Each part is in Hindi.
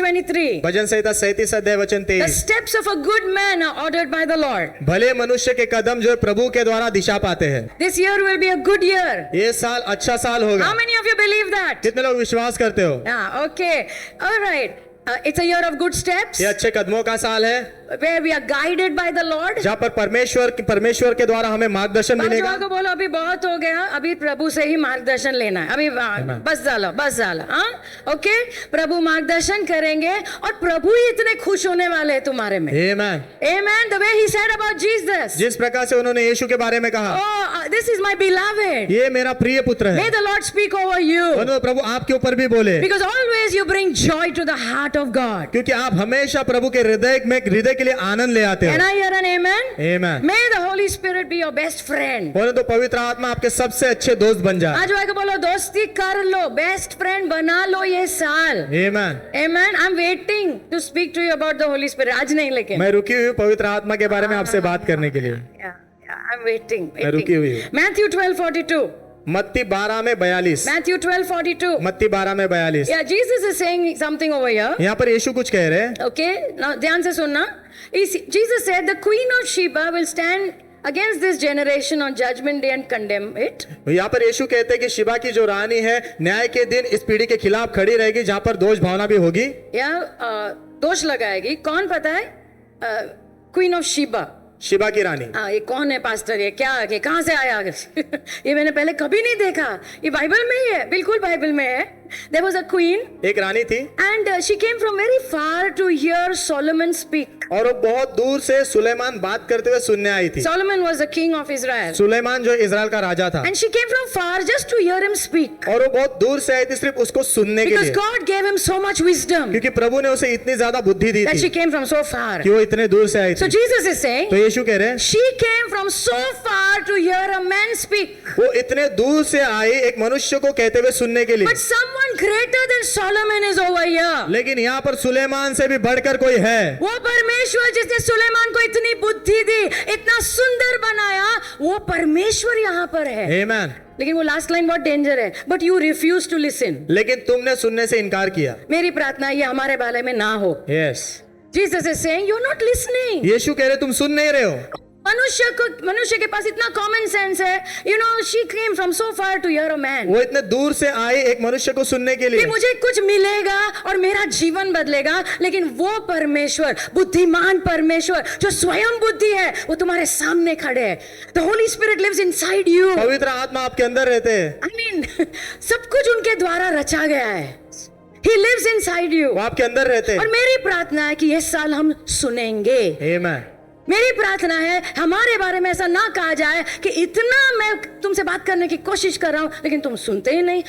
23. भजन संहिता 37 अध्याय वचन The 23। steps of a good man are ordered by the Lord. भले मनुष्य के कदम जो है प्रभु के द्वारा दिशा पाते हैं। This year will be a good year. ये साल अच्छा साल होगा। How many of you believe that? कितने लोग विश्वास करते हो? Yeah, okay. All right. It's a year of good steps ये अच्छे कदमों का साल है where we are guided by the Lord. जहाँ पर परमेश्वर के द्वारा हमें मार्गदर्शन मिलेगा। बाजू को बोलो अभी बहुत हो गया, अभी प्रभु से ही मार्गदर्शन लेना है, अभी बस डालो हाँ, ओके। प्रभु मार्गदर्शन करेंगे और प्रभु ही इतने खुश होने वाले हैं तुम्हारे में। Amen. Amen. The way he said about Jesus. जिस प्रकार से उन्होंने यीशु के बारे में कहा, Oh, this is my beloved. ये मेरा प्रिय पुत्र May है। the Lord speak over you. और प्रभु आपके ऊपर भी बोले, Because always you bring joy to the heart of God. क्योंकि आप हमेशा प्रभु के हृदय के लिए आनंद ले आते Can हो। I hear an amen? Amen. May the Holy Spirit be your best friend. बोले तो पवित्र आत्मा आपके सबसे अच्छे दोस्त बन जाए। आज वाके बोलो दोस्ती कर लो, बेस्ट फ्रेंड बना लो ये साल। Amen. Amen. I'm waiting to speak to you about the Holy Spirit. आज नहीं लेकिन। मैं रुकी हुई हूँ पवित्र आत्मा के बारे में आपसे बात करने के लिए। I'm waiting. मैं रुकी हुई हूँ। Matthew 12:42. मत्ती 12 में 42। Matthew 12:42. मत्ती 12 में 42। Yeah, Jesus is saying something over here. यहाँ पर यीशु कुछ कह रहे हैं। Okay, now ध्यान से सुनना। Jesus said the queen of Sheba will stand against this generation on judgment day and condemn it. यहाँ पर यीशु कहते हैं कि शिबा की जो रानी है न्याय के दिन इस पीढ़ी के खिलाफ खड़ी रहेगी जहाँ पर दोष भावना भी होगी। दोष लगाएगी। कौन पता है? क्वीन ऑफ शिबा, शिबा की रानी। हाँ, ये कौन है पास्टर? ये क्या है? कहाँ से आया? ये मैंने पहले कभी नहीं देखा। ये बाइबल में ही है, बिल्कुल बाइबल में है। There was a queen, एक रानी थी, and she came from very far to hear Solomon speak. और वो बहुत दूर से सुलेमान बात करते हुए सुनने आई थी। Solomon was the king of Israel. Suleman जो इजराइल का राजा था। And she came from far just to hear him speak. और वो बहुत दूर से आई थी सिर्फ उसको सुनने के Because लिए। God gave him so much wisdom क्योंकि प्रभु ने उसे इतनी ज्यादा बुद्धि दी that she थी came from so far. कि वो इतने दूर से आई So थी। Jesus is saying तो यीशु कह रहे हैं she came from so far to hear a man speak. वो इतने दूर से आई एक मनुष्य को कहते हुए सुनने के लिए। But someone greater than Solomon is over here. लेकिन यहाँ पर सुलेमान से भी बढ़कर कोई है। वो परमेश्वर जिसने सुलेमान को इतनी बुद्धि दी, इतना सुंदर बनाया, वो परमेश्वर यहाँ पर है। Amen. लेकिन वो लास्ट लाइन बहुत डेंजर है। But you refuse to listen. लेकिन तुमने सुनने से इनकार किया। मेरी प्रार्थना ये हमारे बारे में ना हो। Yes. Jesus is saying you're not listening. यीशु कह रहे तुम सुन नहीं रहे हो। मनुष्य के पास इतना कॉमन सेंस है। she came from so far to hear a man. वो इतने दूर से आई एक मनुष्य को सुनने के कि लिए। मुझे कुछ मिलेगा और मेरा जीवन बदलेगा। लेकिन वो परमेश्वर, बुद्धिमान परमेश्वर जो स्वयं बुद्धि है, वो तुम्हारे सामने खड़े है। The Holy Spirit lives inside you. पवित्र आत्मा आपके अंदर रहते हैं। I mean, सब कुछ उनके द्वारा रचा गया है। He lives inside you. वो आपके अंदर रहते हैं। और मेरी प्रार्थना है कि इस साल हम सुनेंगे। Amen. मेरी प्रार्थना है हमारे बारे में ऐसा ना कहा जाए कि इतना मैं तुमसे बात करने की कोशिश कर रहा हूं लेकिन तुम सुनते ही नहीं।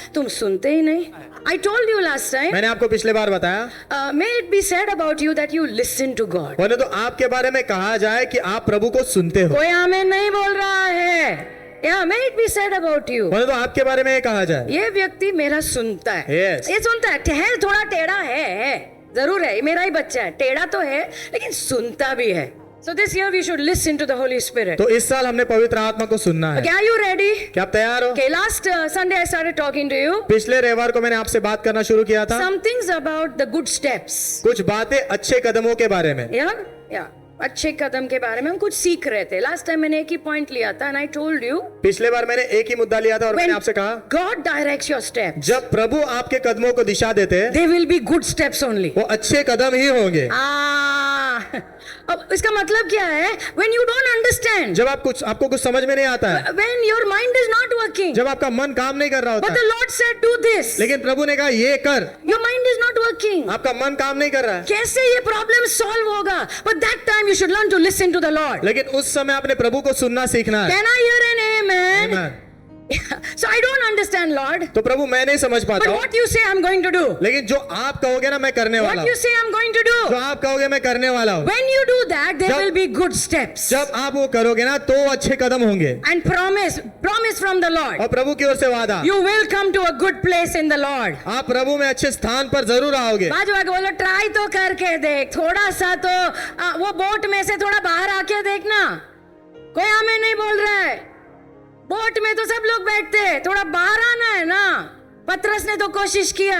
I told you last time. मैंने आपको पिछले बार बताया। May it be said about you that you listen to God. बोले तो आपके बारे में कहा जाए कि आप प्रभु को सुनते हो। कोई आमीन नहीं बोल रहा है। Yeah, may it be said about you. बोले तो आपके बारे में कहा जाए। ये व्यक्ति मेरा सुनता है। Yes. ये सुनता है, थोड़ा टेढ़ा है, जरूर है, मेरा ही बच्चा है, टेढ़ा तो है लेकिन सुनता भी है। So this year we should listen to the Holy Spirit. तो इस साल हमने पवित्र आत्मा को सुनना है। Okay, are you ready? क्या आप तैयार हो? Okay, last Sunday I started talking to you. पिछले रविवार को मैंने आपसे बात करना शुरू किया था। Some things about the good steps. कुछ बातें अच्छे कदमों के बारे में। Yeah. अच्छे कदम के बारे में हम कुछ सीख रहे थे। लास्ट टाइम मैंने एक ही पॉइंट लिया था, and I told you. पिछले बार मैंने एक ही मुद्दा लिया था और मैंने आपसे कहा God directs your steps. जब प्रभु आपके कदमों को दिशा देते हैं, They will be good steps only. वो अच्छे कदम ही होंगे। अब इसका मतलब क्या है? When you don't understand. जब आपको कुछ समझ में नहीं आता है। When your mind is not working. जब आपका मन काम नहीं कर रहा होता But the Lord said do this. लेकिन प्रभु ने कहा ये कर। Your mind is not working. आपका मन काम नहीं कर रहा है। कैसे ये प्रॉब्लम सॉल्व होगा? But that time you should learn to listen to the Lord. लेकिन उस समय आपने प्रभु को सुनना सीखना है। Can I hear an amen? Amen. So I don't understand, Lord. तो प्रभु मैं नहीं समझ पाता But हूँ। what you say I'm going to do. लेकिन जो आप कहोगे ना मैं करने वाला What हूँ। you say I'm going to जो do. आप कहोगे मैं करने वाला हूँ। When you do that, there जब- will be good steps. जब आप वो करोगे ना तो अच्छे कदम होंगे। And promise from the Lord. और प्रभु की ओर से वादा, You will come to a good place in the Lord. आप प्रभु में अच्छे स्थान पर जरूर आओगे। बाजू आके बोलो ट्राई तो करके देख, थोड़ा सा तो वो बोट में से थोड़ा बाहर आके देखना। कोई हमें नहीं बोल रहा है। बोट में तो सब लोग बैठते हैं, थोड़ा बाहर आना है ना। पतरस ने तो कोशिश किया,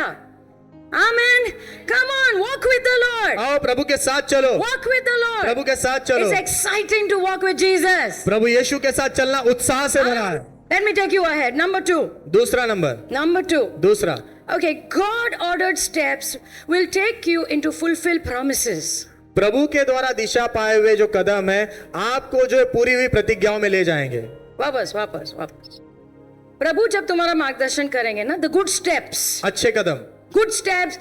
Amen. Come on, walk with the Lord. आओ प्रभु के साथ चलो, Walk with the Lord. प्रभु के साथ चलो। It's exciting to walk with Jesus. प्रभु यीशु के साथ चलना उत्साह से भरा है। Let me take you ahead. Number 2. दूसरा नंबर, Number 2. दूसरा, Okay, God ordered steps will take you into fulfilled promises. प्रभु के द्वारा दिशा पाए हुए जो कदम है आपको जो है पूरी हुई प्रतिज्ञाओं में ले जाएंगे। वापस वापस वापस। प्रभु जब तुम्हारा मार्गदर्शन करेंगे ना, the good steps. अच्छे कदम, Good steps,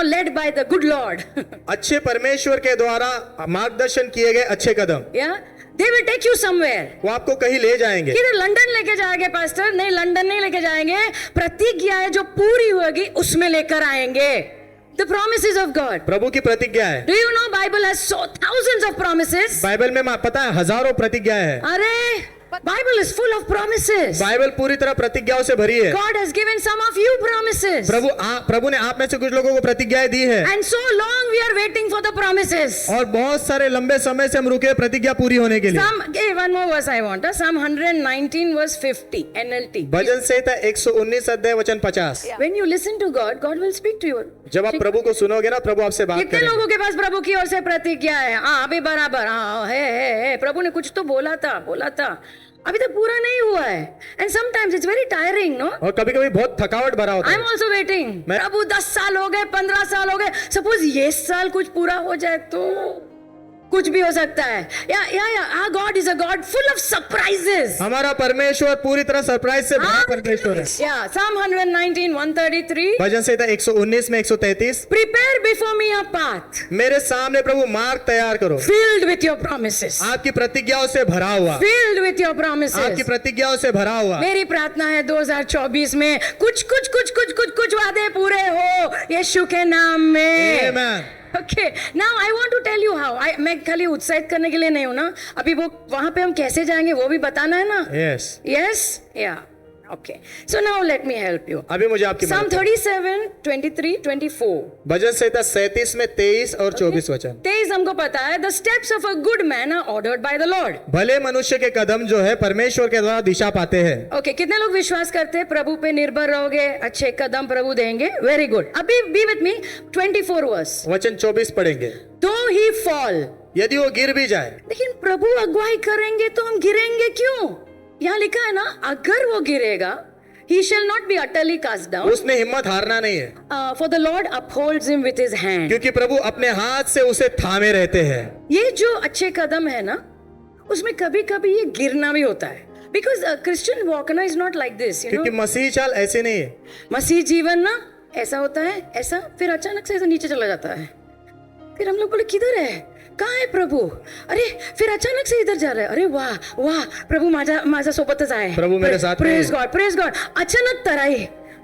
led by the good Lord. अच्छे परमेश्वर के द्वारा मार्गदर्शन किए गए अच्छे कदम, Yeah, they will take you somewhere. वो आपको कहीं ले जाएंगे। किधर? लंदन लेके जाएंगे पास्टर? नहीं, लंदन नहीं लेके जाएंगे। प्रतिज्ञाएं जो पूरी होगी उसमें लेकर आएंगे। The promises of God. प्रभु की प्रतिज्ञा है। Do you know Bible has so thousands of promises? Bible में पता है हजारों प्रतिज्ञाएं हैं। अरे Bible is full of promises. Bible पूरी तरह प्रतिज्ञाओं से भरी है। God has given some of you promises. प्रभु ने आप में से कुछ लोगों को प्रतिज्ञाएं दी है। And so long we are waiting for the promises. और बहुत सारे लंबे समय से हम रुके प्रतिज्ञा पूरी होने के लिए। One more verse I want. Psalm 119 verse 50 NLT. भजन संहिता 119 अध्याय वचन 50। When you listen to God, God will speak to you. जब आप प्रभु को सुनोगे ना, प्रभु आपसे बात कितने करेंगे। लोगों के पास प्रभु की ओर से प्रतिज्ञा है? हाँ, अभी बराबर, हाँ है। प्रभु ने कुछ तो बोला था, अभी तक पूरा नहीं हुआ है। And sometimes it's very tiring, no? और कभी कभी बहुत थकावट भरा होता आई है। Am also waiting. प्रभु 10 साल हो गए, 15 साल हो गए, सपोज ये साल कुछ पूरा हो जाए तो कुछ भी हो सकता है। या God is a God full of surprises. हमारा परमेश्वर पूरी तरह सरप्राइज से भरा परमेश्वर है। या Psalm 119 133 भजन संहिता 119 में 133, prepare before me a path, मेरे सामने प्रभु मार्ग तैयार करो, filled with your promises, आपकी प्रतिज्ञाओं से भरा हुआ, filled with your promises। आपकी प्रतिज्ञाओं से भरा हुआ। मेरी प्रार्थना है 2024 में कुछ वादे पूरे हो यीशु के नाम में। Amen. Okay, now I want to tell you how. मैं खाली उत्साहित करने के लिए नहीं हूँ ना, अभी वो वहां पे हम कैसे जाएंगे वो भी बताना है ना। Yes. Yes, yeah. Okay. So now let me help you. अभी मुझे आपकी Psalm मदद करनी। 37, 23, 24. भजन संहिता 37 में 23 और 24 वचन। 23 हमको पता है, the steps of a good man are ordered by the Lord. भले मनुष्य के कदम जो है परमेश्वर के द्वारा दिशा पाते हैं। Okay, कितने लोग विश्वास करते हैं प्रभु पे निर्भर रहोगे, अच्छे कदम प्रभु देंगे? Very good. अभी be with me, 24 verse. वचन 24 पढ़ेंगे। Though he fall, यदि वो गिर भी जाए, लेकिन प्रभु अगुवाई करेंगे तो हम गिरेंगे क्यों? यहाँ लिखा है ना, अगर वो गिरेगा, he shall not be utterly cast down. उसने हिम्मत हारना नहीं है, For the Lord upholds him with his hand. क्योंकि प्रभु अपने हाथ से उसे थामे रहते हैं। ये जो अच्छे कदम है ना, उसमें कभी कभी ये गिरना भी होता है। Because Christian walk ना is not like this, you know. क्योंकि मसीह चाल ऐसे नहीं है। मसीह जीवन ना ऐसा होता है, ऐसा, फिर अचानक से ऐसा नीचे चला जाता है। फिर हम लोग बोले किधर है, कहाँ है प्रभु? अरे फिर अचानक से इधर जा रहा है। अरे वाह वाह, प्रभु माझ्या सोबतच आहे, प्रभु मेरे साथ में प्रेज गॉड। अचानक तराई,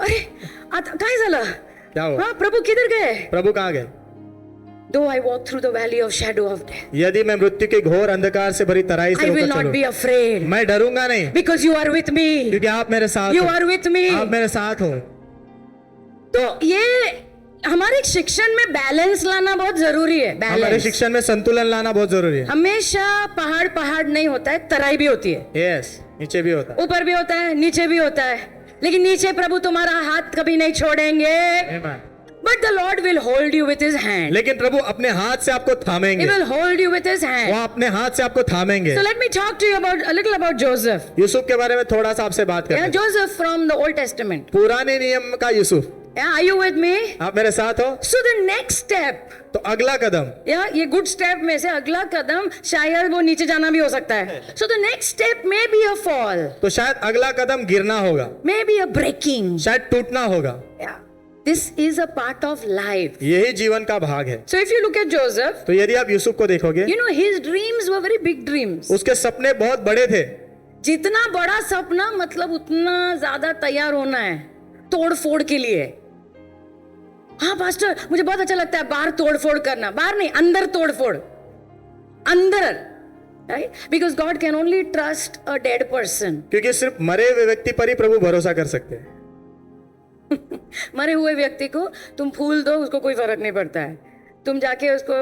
अरे आता काय झालं? क्या हुआ? हाँ, प्रभु किधर गए? प्रभु कहाँ गए? Though I walk through the valley of shadow of death, यदि मैं मृत्यु के घोर अंधकार से भरी तराई से I will होकर not be चलूं, afraid, मैं डरूंगा नहीं, because you are with me. क्योंकि आप मेरे साथ You हो। are with me. आप मेरे साथ हो। तो ये हमारे शिक्षण में बैलेंस लाना बहुत जरूरी है। हमारे बैलेंस, शिक्षण में संतुलन लाना बहुत जरूरी है। हमेशा पहाड़ नहीं होता है, तराई भी होती है। यस, नीचे भी होता है। ऊपर भी होता है, नीचे भी होता है, लेकिन नीचे प्रभु तुम्हारा हाथ कभी नहीं छोड़ेंगे। Amen. But the Lord will hold you with his hand. लेकिन प्रभु अपने हाथ से आपको He थामेंगे, will hold you with his वो hand. अपने हाथ से आपको थामेंगे। So let me talk to you about a little about Joseph. Yusuf के बारे में थोड़ा सा आपसे बात Yeah, करें। Joseph from the Old Testament. पुराने नियम का Yusuf. Yeah, are you with me? आप मेरे साथ हो? So the next step, तो अगला कदम, yeah, ये good step में से अगला कदम शायद वो नीचे जाना भी हो सकता है। So the next step may be a fall, तो शायद अगला कदम गिरना होगा, may be a breaking. शायद टूटना होगा। Yeah, this is a part of life. यही जीवन का भाग है। So if you look at Joseph, तो यदि आप यूसुफ को देखोगे, you know his dreams were very big dreams. उसके सपने बहुत बड़े थे। जितना बड़ा सपना मतलब उतना ज्यादा तैयार होना है तोड़ फोड़ के लिए। हाँ पास्टर, मुझे बहुत अच्छा लगता है बाहर तोड़ फोड़ करना, बाहर नहीं, अंदर तोड़ फोड़, अंदर, right? Because God can only trust a dead person. क्योंकि सिर्फ मरे हुए व्यक्ति पर ही प्रभु भरोसा कर सकते हैं। मरे हुए व्यक्ति को तुम फूल दो, उसको कोई फर्क नहीं पड़ता है। तुम जाके उसको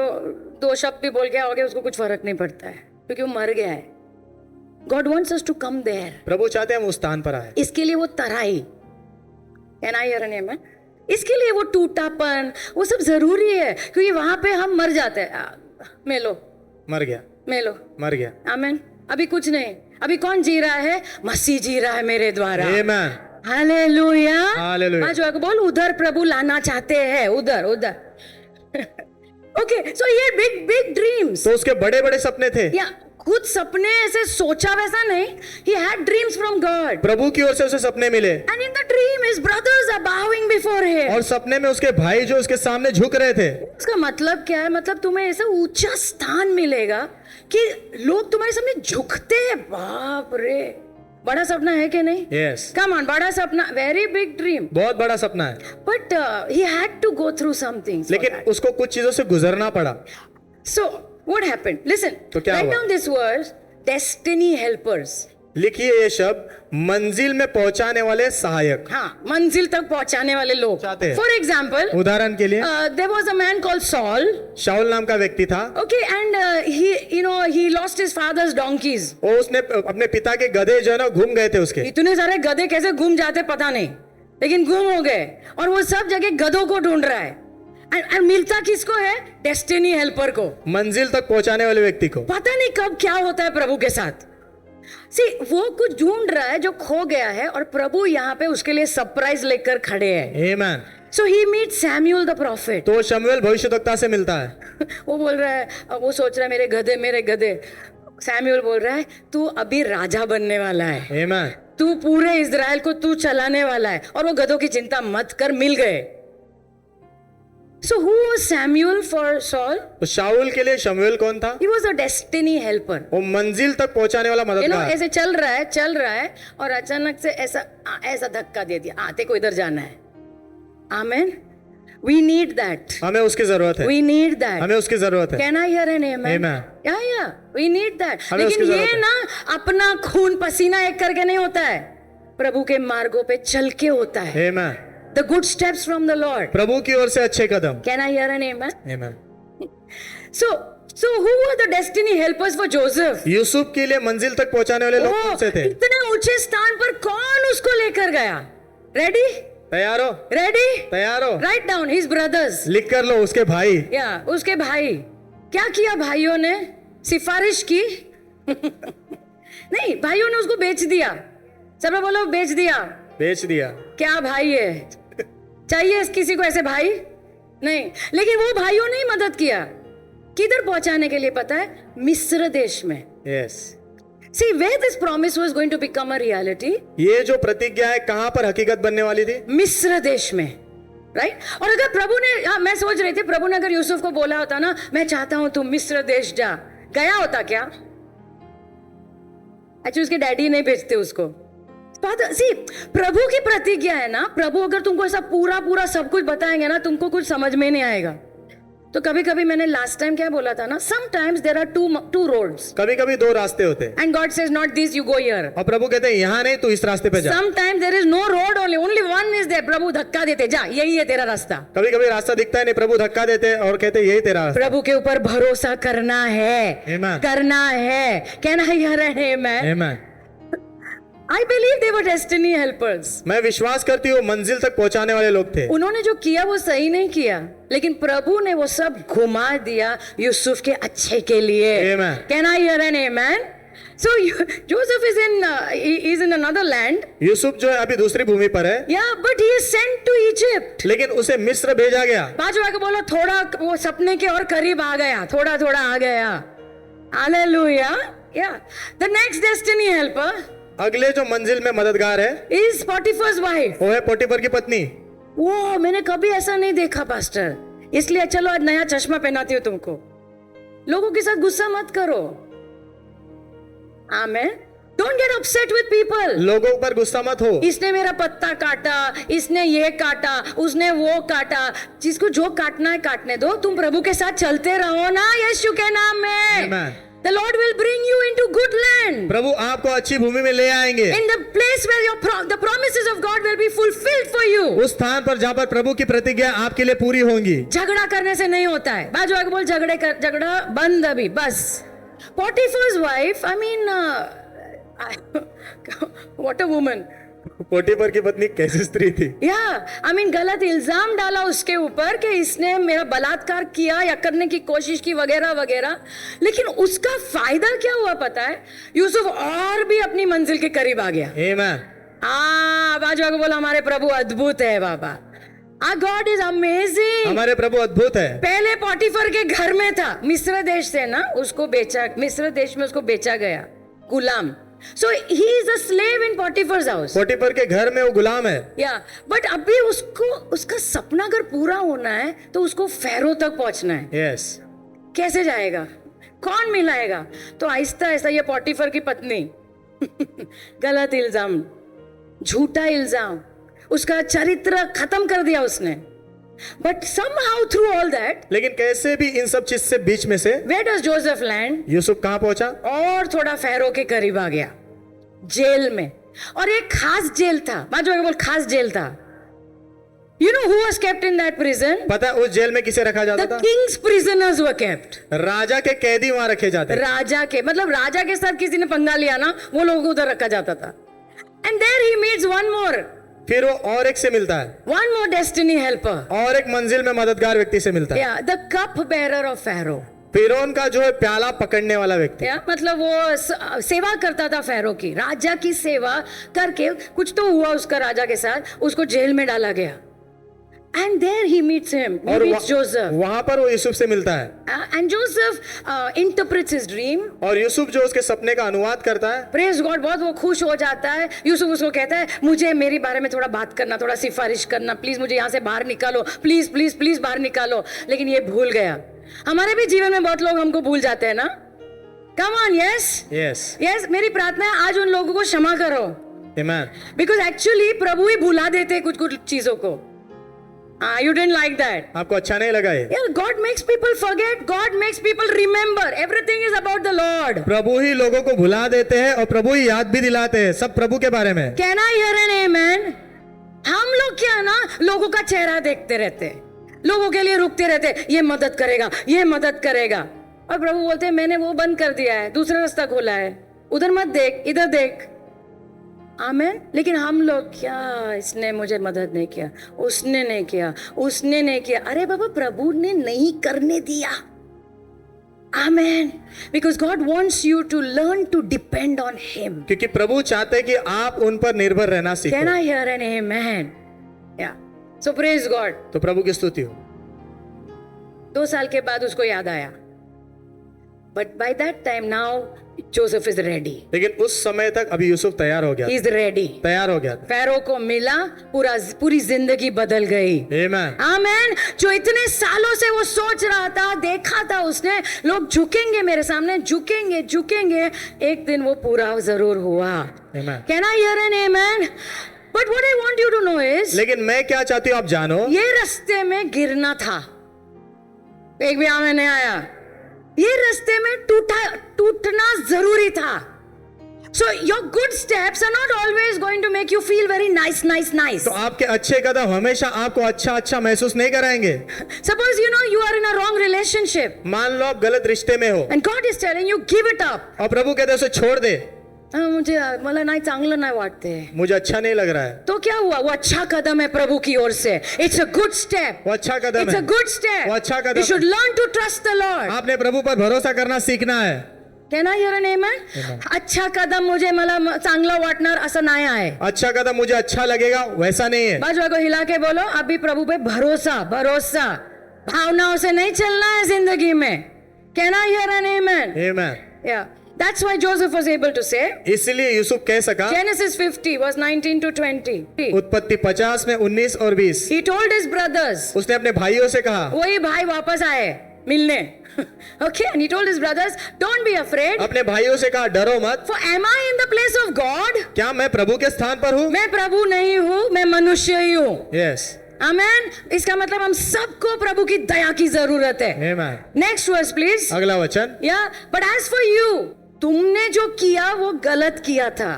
2 शब्द भी बोल के आओगे, उसको कुछ फर्क नहीं पड़ता है, क्योंकि वो मर गया है। God wants us to come there. प्रभु चाहते हैं हम उस स्थान पर आए। इसके लिए वो तराई, कैन आई हियर एन आमेन? इसके लिए वो टूटापन वो सब जरूरी है, क्योंकि वहां पे हम मर जाते हैं। मेलो मर गया, मेलो, मर गया। आमीन। अभी कुछ नहीं, अभी कौन जी रहा है? मसीह जी रहा है मेरे द्वारा। आमेन, हालेलुया। हालेलुया। बाजू को बोल, उधर प्रभु लाना चाहते हैं, उधर उधर। ओके, सो ये बिग बिग ड्रीम्स, तो उसके बड़े बड़े सपने थे, या खुद सपने ऐसे सोचा वैसा नहीं, he had dreams from God, प्रभु की ओर से उसे सपने मिले। and in the dream his brothers are bowing before him। और सपने में उसके भाई जो उसके सामने झुक रहे थे। इसका मतलब क्या है? मतलब तुम्हें ऐसा ऊंचा स्थान मिलेगा कि लोग तुम्हारे सामने झुकते हैं। बाप रे, बड़ा सपना है कि नहीं? यस, कम ऑन, बड़ा सपना, वेरी बिग ड्रीम। बहुत बड़ा सपना है, but he had to go through some things for लेकिन that। उसको कुछ चीजों से गुजरना पड़ा। So what happened? Listen, तो क्या write हुआ? down this word, destiny helpers। लिखिए ये शब्द, मंजिल में पहुंचाने वाले सहायक। हाँ, मंजिल तक पहुंचाने वाले लोग। चाहते हैं। फॉर एग्जाम्पल, उदाहरण के लिए there was a man called Saul, शाऊल नाम का व्यक्ति था। okay, and he lost his father's donkeys। वो उसने अपने पिता के गधे जो है ना घूम गए थे उसके। इतने सारे गधे कैसे घूम जाते पता नहीं, लेकिन गुम हो गए, और वो सब जगह गधों को ढूंढ रहा है। and मिलता किसको है? डेस्टिनी हेल्पर को, मंजिल तक पहुंचाने वाले व्यक्ति को। पता नहीं कब क्या होता है प्रभु के साथ। सी, वो कुछ ढूंढ रहा है जो खो गया है, और प्रभु यहाँ पे उसके लिए सरप्राइज लेकर खड़े हैं। आमेन। सो ही मीट सैमुअल द प्रॉफिट। तो शमूएल भविष्यद्वक्ता से मिलता है। वो बोल रहा है, वो सोच रहा है मेरे गधे। सैमुअल बोल रहा है, तू अभी राजा बनने वाला है, आमेन। तू पूरे इजराइल को तू चलाने वाला है, और वो गधों की चिंता मत कर, मिल गए। So who was Samuel for Saul? तो शाऊल के लिए शमूएल कौन था? He was a destiny helper। वो मंजिल तक पहुंचाने वाला मददगार। ऐसे चल रहा है, और अचानक से ऐसा धक्का दे दिया, आते को इधर जाना है। आमेन। We need that। हमें उसकी जरूरत है। We need that। हमें उसकी जरूरत है। Can I hear an amen? Amen। Yeah, we need that। हमें लेकिन उसकी ये जरूरत है। ना अपना खून पसीना एक करके नहीं होता है, प्रभु के मार्गों पे चल के होता है। आमेन। The good steps from the Lord। प्रभु की ओर से अच्छे कदम। Can I hear an amen? Amen. So who were the destiny helpers for Joseph? Yusuf के लिए मंजिल तक पहुंचाने वाले लोग कौन से थे? इतने ऊंचे स्थान पर कौन उसको लेकर गया? रेडी? तैयार हो? रेडी? तैयार हो? Write down his brothers. लिख कर लो, उसके भाई। या उसके भाई। क्या किया भाइयों ने? सिफारिश की? नहीं, भाइयों ने उसको बेच दिया। सब लोग बोलो, बेच दिया। बेच दिया। क्या भाई है? चाहिए किसी को ऐसे भाई? नहीं, लेकिन वो भाइयों ने ही मदद किया। किधर पहुंचाने के लिए पता है? मिस्र देश में। Yes. See where this promise was going to become a reality? ये जो प्रतिज्ञा है कहां पर हकीकत बनने वाली थी? मिस्र देश में, राइट? और अगर प्रभु ने, मैं सोच रही थी, प्रभु ने अगर यूसुफ को बोला होता ना, मैं चाहता हूं तू मिस्र देश जा, गया होता क्या? एक्चुअली उसके डैडी नहीं भेजते उसको। सी, प्रभु की प्रतिज्ञा है ना, प्रभु अगर तुमको ऐसा पूरा सब कुछ बताएंगे ना, तुमको कुछ समझ में नहीं आएगा। तो कभी कभी मैंने लास्ट टाइम क्या बोला था ना, sometimes there are two roads. कभी कभी दो रास्ते होते हैं। And God says not this, you go here. और प्रभु कहते हैं यहाँ नहीं, तू इस रास्ते पे जा। Sometimes there is no road, only one is there. प्रभु धक्का देते, जा, यही है तेरा रास्ता। कभी कभी रास्ता दिखता है नहीं, प्रभु धक्का देते और कहते यही तेरा रास्ता। प्रभु के ऊपर भरोसा करना है, Amen। करना है। Can I hear an amen? Amen. I believe they were destiny helpers। मैं विश्वास करती हूँ मंजिल तक पहुंचाने वाले लोग थे। उन्होंने जो किया वो सही नहीं किया, लेकिन प्रभु ने वो सब घुमा दिया यूसुफ के अच्छे के लिए। Amen। Can I hear an amen? So Joseph is in another land। Yusuf जो है अभी दूसरी भूमि पर है। Yeah, but he is sent to Egypt। लेकिन उसे मिस्र भेजा गया। बाजू आके बोला, थोड़ा वो सपने के और करीब आ गया, थोड़ा आ गया। Hallelujah। Yeah, the next destiny helper अगले जो मंजिल में मददगार है is Potiphar's wife। वो है पोटीफर की पत्नी। वो मैंने कभी ऐसा नहीं देखा पास्टर, इसलिए चलो आज नया चश्मा पहनाती हूँ तुमको। लोगों के साथ गुस्सा मत करो। आमेन। Don't get upset with people। लोगों पर गुस्सा मत हो। इसने मेरा पत्ता काटा, इसने ये काटा, उसने वो काटा। जिसको जो काटना है काटने दो, तुम प्रभु के साथ चलते रहो ना, यीशु के नाम में। Amen। The Lord will bring you into good land। प्रभु आपको अच्छी भूमि में ले आएंगे। In the place where the promises of God will be fulfilled for you। उस स्थान पर जहाँ पर प्रभु की प्रतिज्ञा आपके लिए पूरी होंगी। झगड़ा करने से नहीं होता है। बाजू आके बोल, झगड़ा बंद अभी, बस। Potiphar's wife, I mean, what a woman। Potiphar की पत्नी कैसी स्त्री थी? या आई मीन गलत इल्जाम डाला उसके ऊपर कि इसने मेरा बलात्कार किया या करने की कोशिश की वगैरह वगैरह, लेकिन उसका फायदा क्या हुआ पता है? यूसुफ और भी अपनी मंजिल के करीब आ गया। Amen. बाजू को बोला हमारे प्रभु अद्भुत है बाबा। Our God is amazing. हमारे प्रभु अद्भुत है। पहले पोटीफर के घर में था, मिस्र देश से ना उसको बेचा, मिस्र देश में उसको बेचा गया गुलाम। So he is a slave in Potiphar's house. Potiphar के घर में वो गुलाम है। या बट अभी उसको उसका सपना अगर पूरा होना है तो उसको फैरो तक पहुंचना है। Yes. कैसे जाएगा? कौन मिलाएगा? तो आहिस्ता आहिस्ता ये पोटीफर की पत्नी गलत इल्जाम, झूठा इल्जाम, उसका चरित्र खत्म कर दिया उसने। But somehow through all that, लेकिन कैसे भी इन सब चीज से बीच में से where does Joseph land? Yusuf कहाँ पहुंचा? और थोड़ा फैरो के करीब आ गया, जेल में। और एक खास जेल था, बाजू में बोल खास जेल था। You know who was kept in that prison? पता है उस जेल में किसे रखा जाता The था? king's prisoners were kept. राजा के कैदी वहां रखे जाते थे। राजा के मतलब राजा के साथ किसी ने पंगा लिया ना, वो लोगों को उधर रखा जाता था। And there he meets one more. फिर वो और एक से मिलता है, One more destiny helper. और एक मंजिल में मददगार व्यक्ति से मिलता है। Yeah, the cup bearer of Pharaoh. फिरौन का जो है प्याला पकड़ने वाला व्यक्ति। या मतलब वो सेवा करता था फैरो की, राजा की सेवा करके कुछ तो हुआ उसका राजा के साथ, उसको जेल में डाला गया। And there he meets him. He और meets Joseph. वहां पर वो यूसुफ से मिलता है। And Joseph interprets his dream. और यूसुफ जो उसके सपने का अनुवाद करता है, Praise God, बहुत वो खुश हो जाता है। यूसुफ उसको कहता है मुझे मेरे बारे में थोड़ा बात करना, थोड़ा सिफारिश करना, प्लीज मुझे यहाँ से बाहर निकालो, प्लीज प्लीज प्लीज बाहर निकालो। लेकिन ये भूल गया। हमारे भी जीवन में बहुत लोग हमको भूल जाते हैं ना। Come on, yes? Yes, Yes, मेरी प्रार्थना है आज उन लोगों को क्षमा करो। आमेन। Because actually प्रभु ही भुला देते हैं कुछ कुछ चीजों को। You didn't like that. आपको अच्छा नहीं लगा ये? Yeah, God makes people forget. God makes people remember. Everything is about the Lord. प्रभु ही लोगों को भुला देते हैं और प्रभु ही याद भी दिलाते हैं, सब प्रभु के बारे में। Can I hear an amen? हम लोग क्या ना लोगों का चेहरा देखते रहते, लोगों के लिए रुकते रहते, ये मदद करेगा, ये मदद करेगा। और प्रभु बोलते हैं मैंने वो बंद कर दिया है, दूसरा रास्ता खोला है, उधर मत देख, इधर देख। आमेन। लेकिन हम लोग क्या, इसने मुझे मदद नहीं किया, उसने नहीं किया, उसने नहीं किया। अरे बाबा प्रभु ने नहीं करने दिया। आमेन। Because God wants you to learn to depend on Him. क्योंकि प्रभु चाहते हैं कि आप उन पर निर्भर रहना सीखो। Can I hear an amen? Yeah. So praise God. तो प्रभु की स्तुति हो। 2 साल के बाद उसको याद आया। But by that time now Joseph is ready. लेकिन उस समय तक अभी यूसुफ तैयार हो गया, He is ready. तैयार हो गया था। फैरो को मिला, पूरी जिंदगी बदल गई। आमेन। आमेन। जो इतने सालों से वो सोच रहा था, देखा था उसने, लोग झुकेंगे मेरे सामने, झुकेंगे झुकेंगे, एक दिन वो पूरा जरूर हुआ। आमेन। Can I hear an amen? But what I want you to know is, लेकिन मैं क्या चाहती हूँ आप जानो, ये रास्ते में गिरना था। एक भी आमेन नहीं आया। ये रास्ते में टूटना जरूरी था। So your good steps are not always going to make you feel very nice. तो आपके अच्छे कदम हमेशा आपको अच्छा महसूस नहीं कराएंगे। Suppose you are in a wrong relationship. मान लो आप गलत रिश्ते में हो And God is telling you give it up. और प्रभु कहते हैं उसे छोड़ दे, मुझे मला नाही चांगलं नाही वाटते। मुझे अच्छा नहीं लग रहा है। तो क्या हुआ? वो अच्छा कदम है प्रभु की ओर से। It's a good step. वो अच्छा कदम It's है, a good step. वो अच्छा कदम You should है। learn to trust the Lord. आपने प्रभु पर भरोसा करना सीखना है। Can I hear an amen? अच्छा कदम मुझे मला चांगलं वाटणार असं नाही आहे। अच्छा कदम मुझे अच्छा लगेगा वैसा नहीं है। बाजू को हिला के बोलो अभी प्रभु पे भरोसा, भावनाओं से नहीं चलना है जिंदगी में। Can I hear an amen? Amen. Yeah. That's why Joseph was able to say. इसलिए यूसुफ कह सका, Genesis 50 verse 19 to 20. उत्पत्ति 50 में 19 और 20, He told his brothers. उसने अपने भाइयों से कहा, वही भाई वापस आए मिलने। Okay, and he told his brothers, don't be afraid. अपने भाइयों से कहा डरो मत, For am I in the place of God? क्या मैं प्रभु के स्थान पर हूँ? मैं प्रभु नहीं हूँ, मैं मनुष्य ही हूँ। यस, आमेन। इसका मतलब हम सबको प्रभु की दया की जरूरत है। आमेन। Next verse please. अगला वचन, या बट एज फॉर यू, तुमने जो किया वो गलत किया था,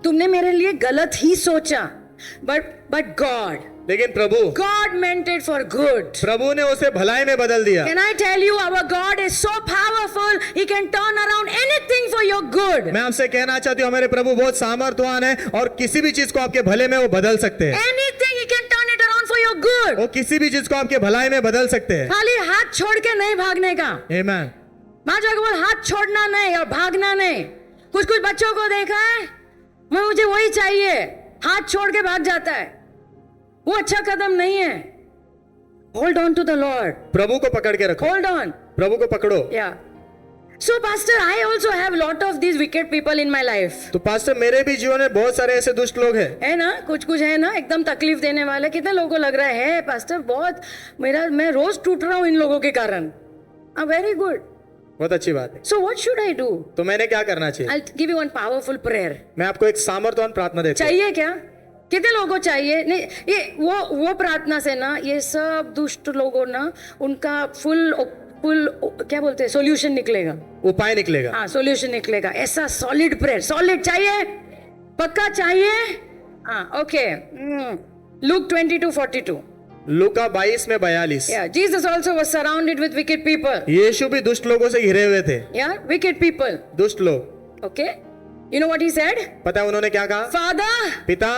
तुमने मेरे लिए गलत ही सोचा, बट गॉड लेकिन प्रभु God meant it for good. प्रभु ने उसे भलाई में बदल दिया। Can I tell you, our God is so powerful, He can turn around anything for your good. मैं आपसे कहना चाहती हूँ हमारे प्रभु बहुत सामर्थ्यवान है और किसी भी चीज को आपके भले में वो बदल सकते हैं। Anything He can turn it around for your good. वो किसी भी चीज को आपके भलाई में बदल सकते हैं। खाली हाथ छोड़ के नहीं भागने का। आमीन। बाजू को बोल, हाथ छोड़ना नहीं और भागना नहीं। कुछ कुछ बच्चों को देखा है, मुझे वही चाहिए, हाथ छोड़ के भाग जाता है, वो अच्छा कदम नहीं है। Hold on to the Lord. प्रभु को पकड़ के रखो। Hold on. प्रभु को पकड़ो। या so pastor, I also have lot of these wicked people in my life. तो पास्टर मेरे भी जीवन में बहुत सारे ऐसे दुष्ट लोग हैं। है ना, कुछ कुछ है ना एकदम तकलीफ देने वाले। कितने लोगों को लग रहा है पास्टर बहुत मैं रोज टूट रहा हूं इन लोगों के कारण। वेरी गुड, बहुत अच्छी बात है। So what should I do? तो मैंने क्या करना चाहिए? I give you one powerful prayer. मैं आपको एक सामर्थ्यवान प्रार्थना देता हूं। चाहिए क्या? कितने लोगों को चाहिए? नहीं, ये वो प्रार्थना से ना ये सब दुष्ट लोगों ना उनका फुल क्या बोलते हैं, सॉल्यूशन निकलेगा, उपाय निकलेगा। हाँ, सॉल्यूशन निकलेगा। ऐसा सॉलिड प्रेयर, सॉलिड चाहिए, पक्का चाहिए। हाँ, okay. Look 22:42। Luka 22:42। Yeah, Jesus also was surrounded with wicked people. यीशु भी दुष्ट लोगों से घिरे हुए थे। Yeah, wicked people. दुष्ट लोग। Okay. You know what he said? पता है उन्होंने क्या कहा? Father, पिता,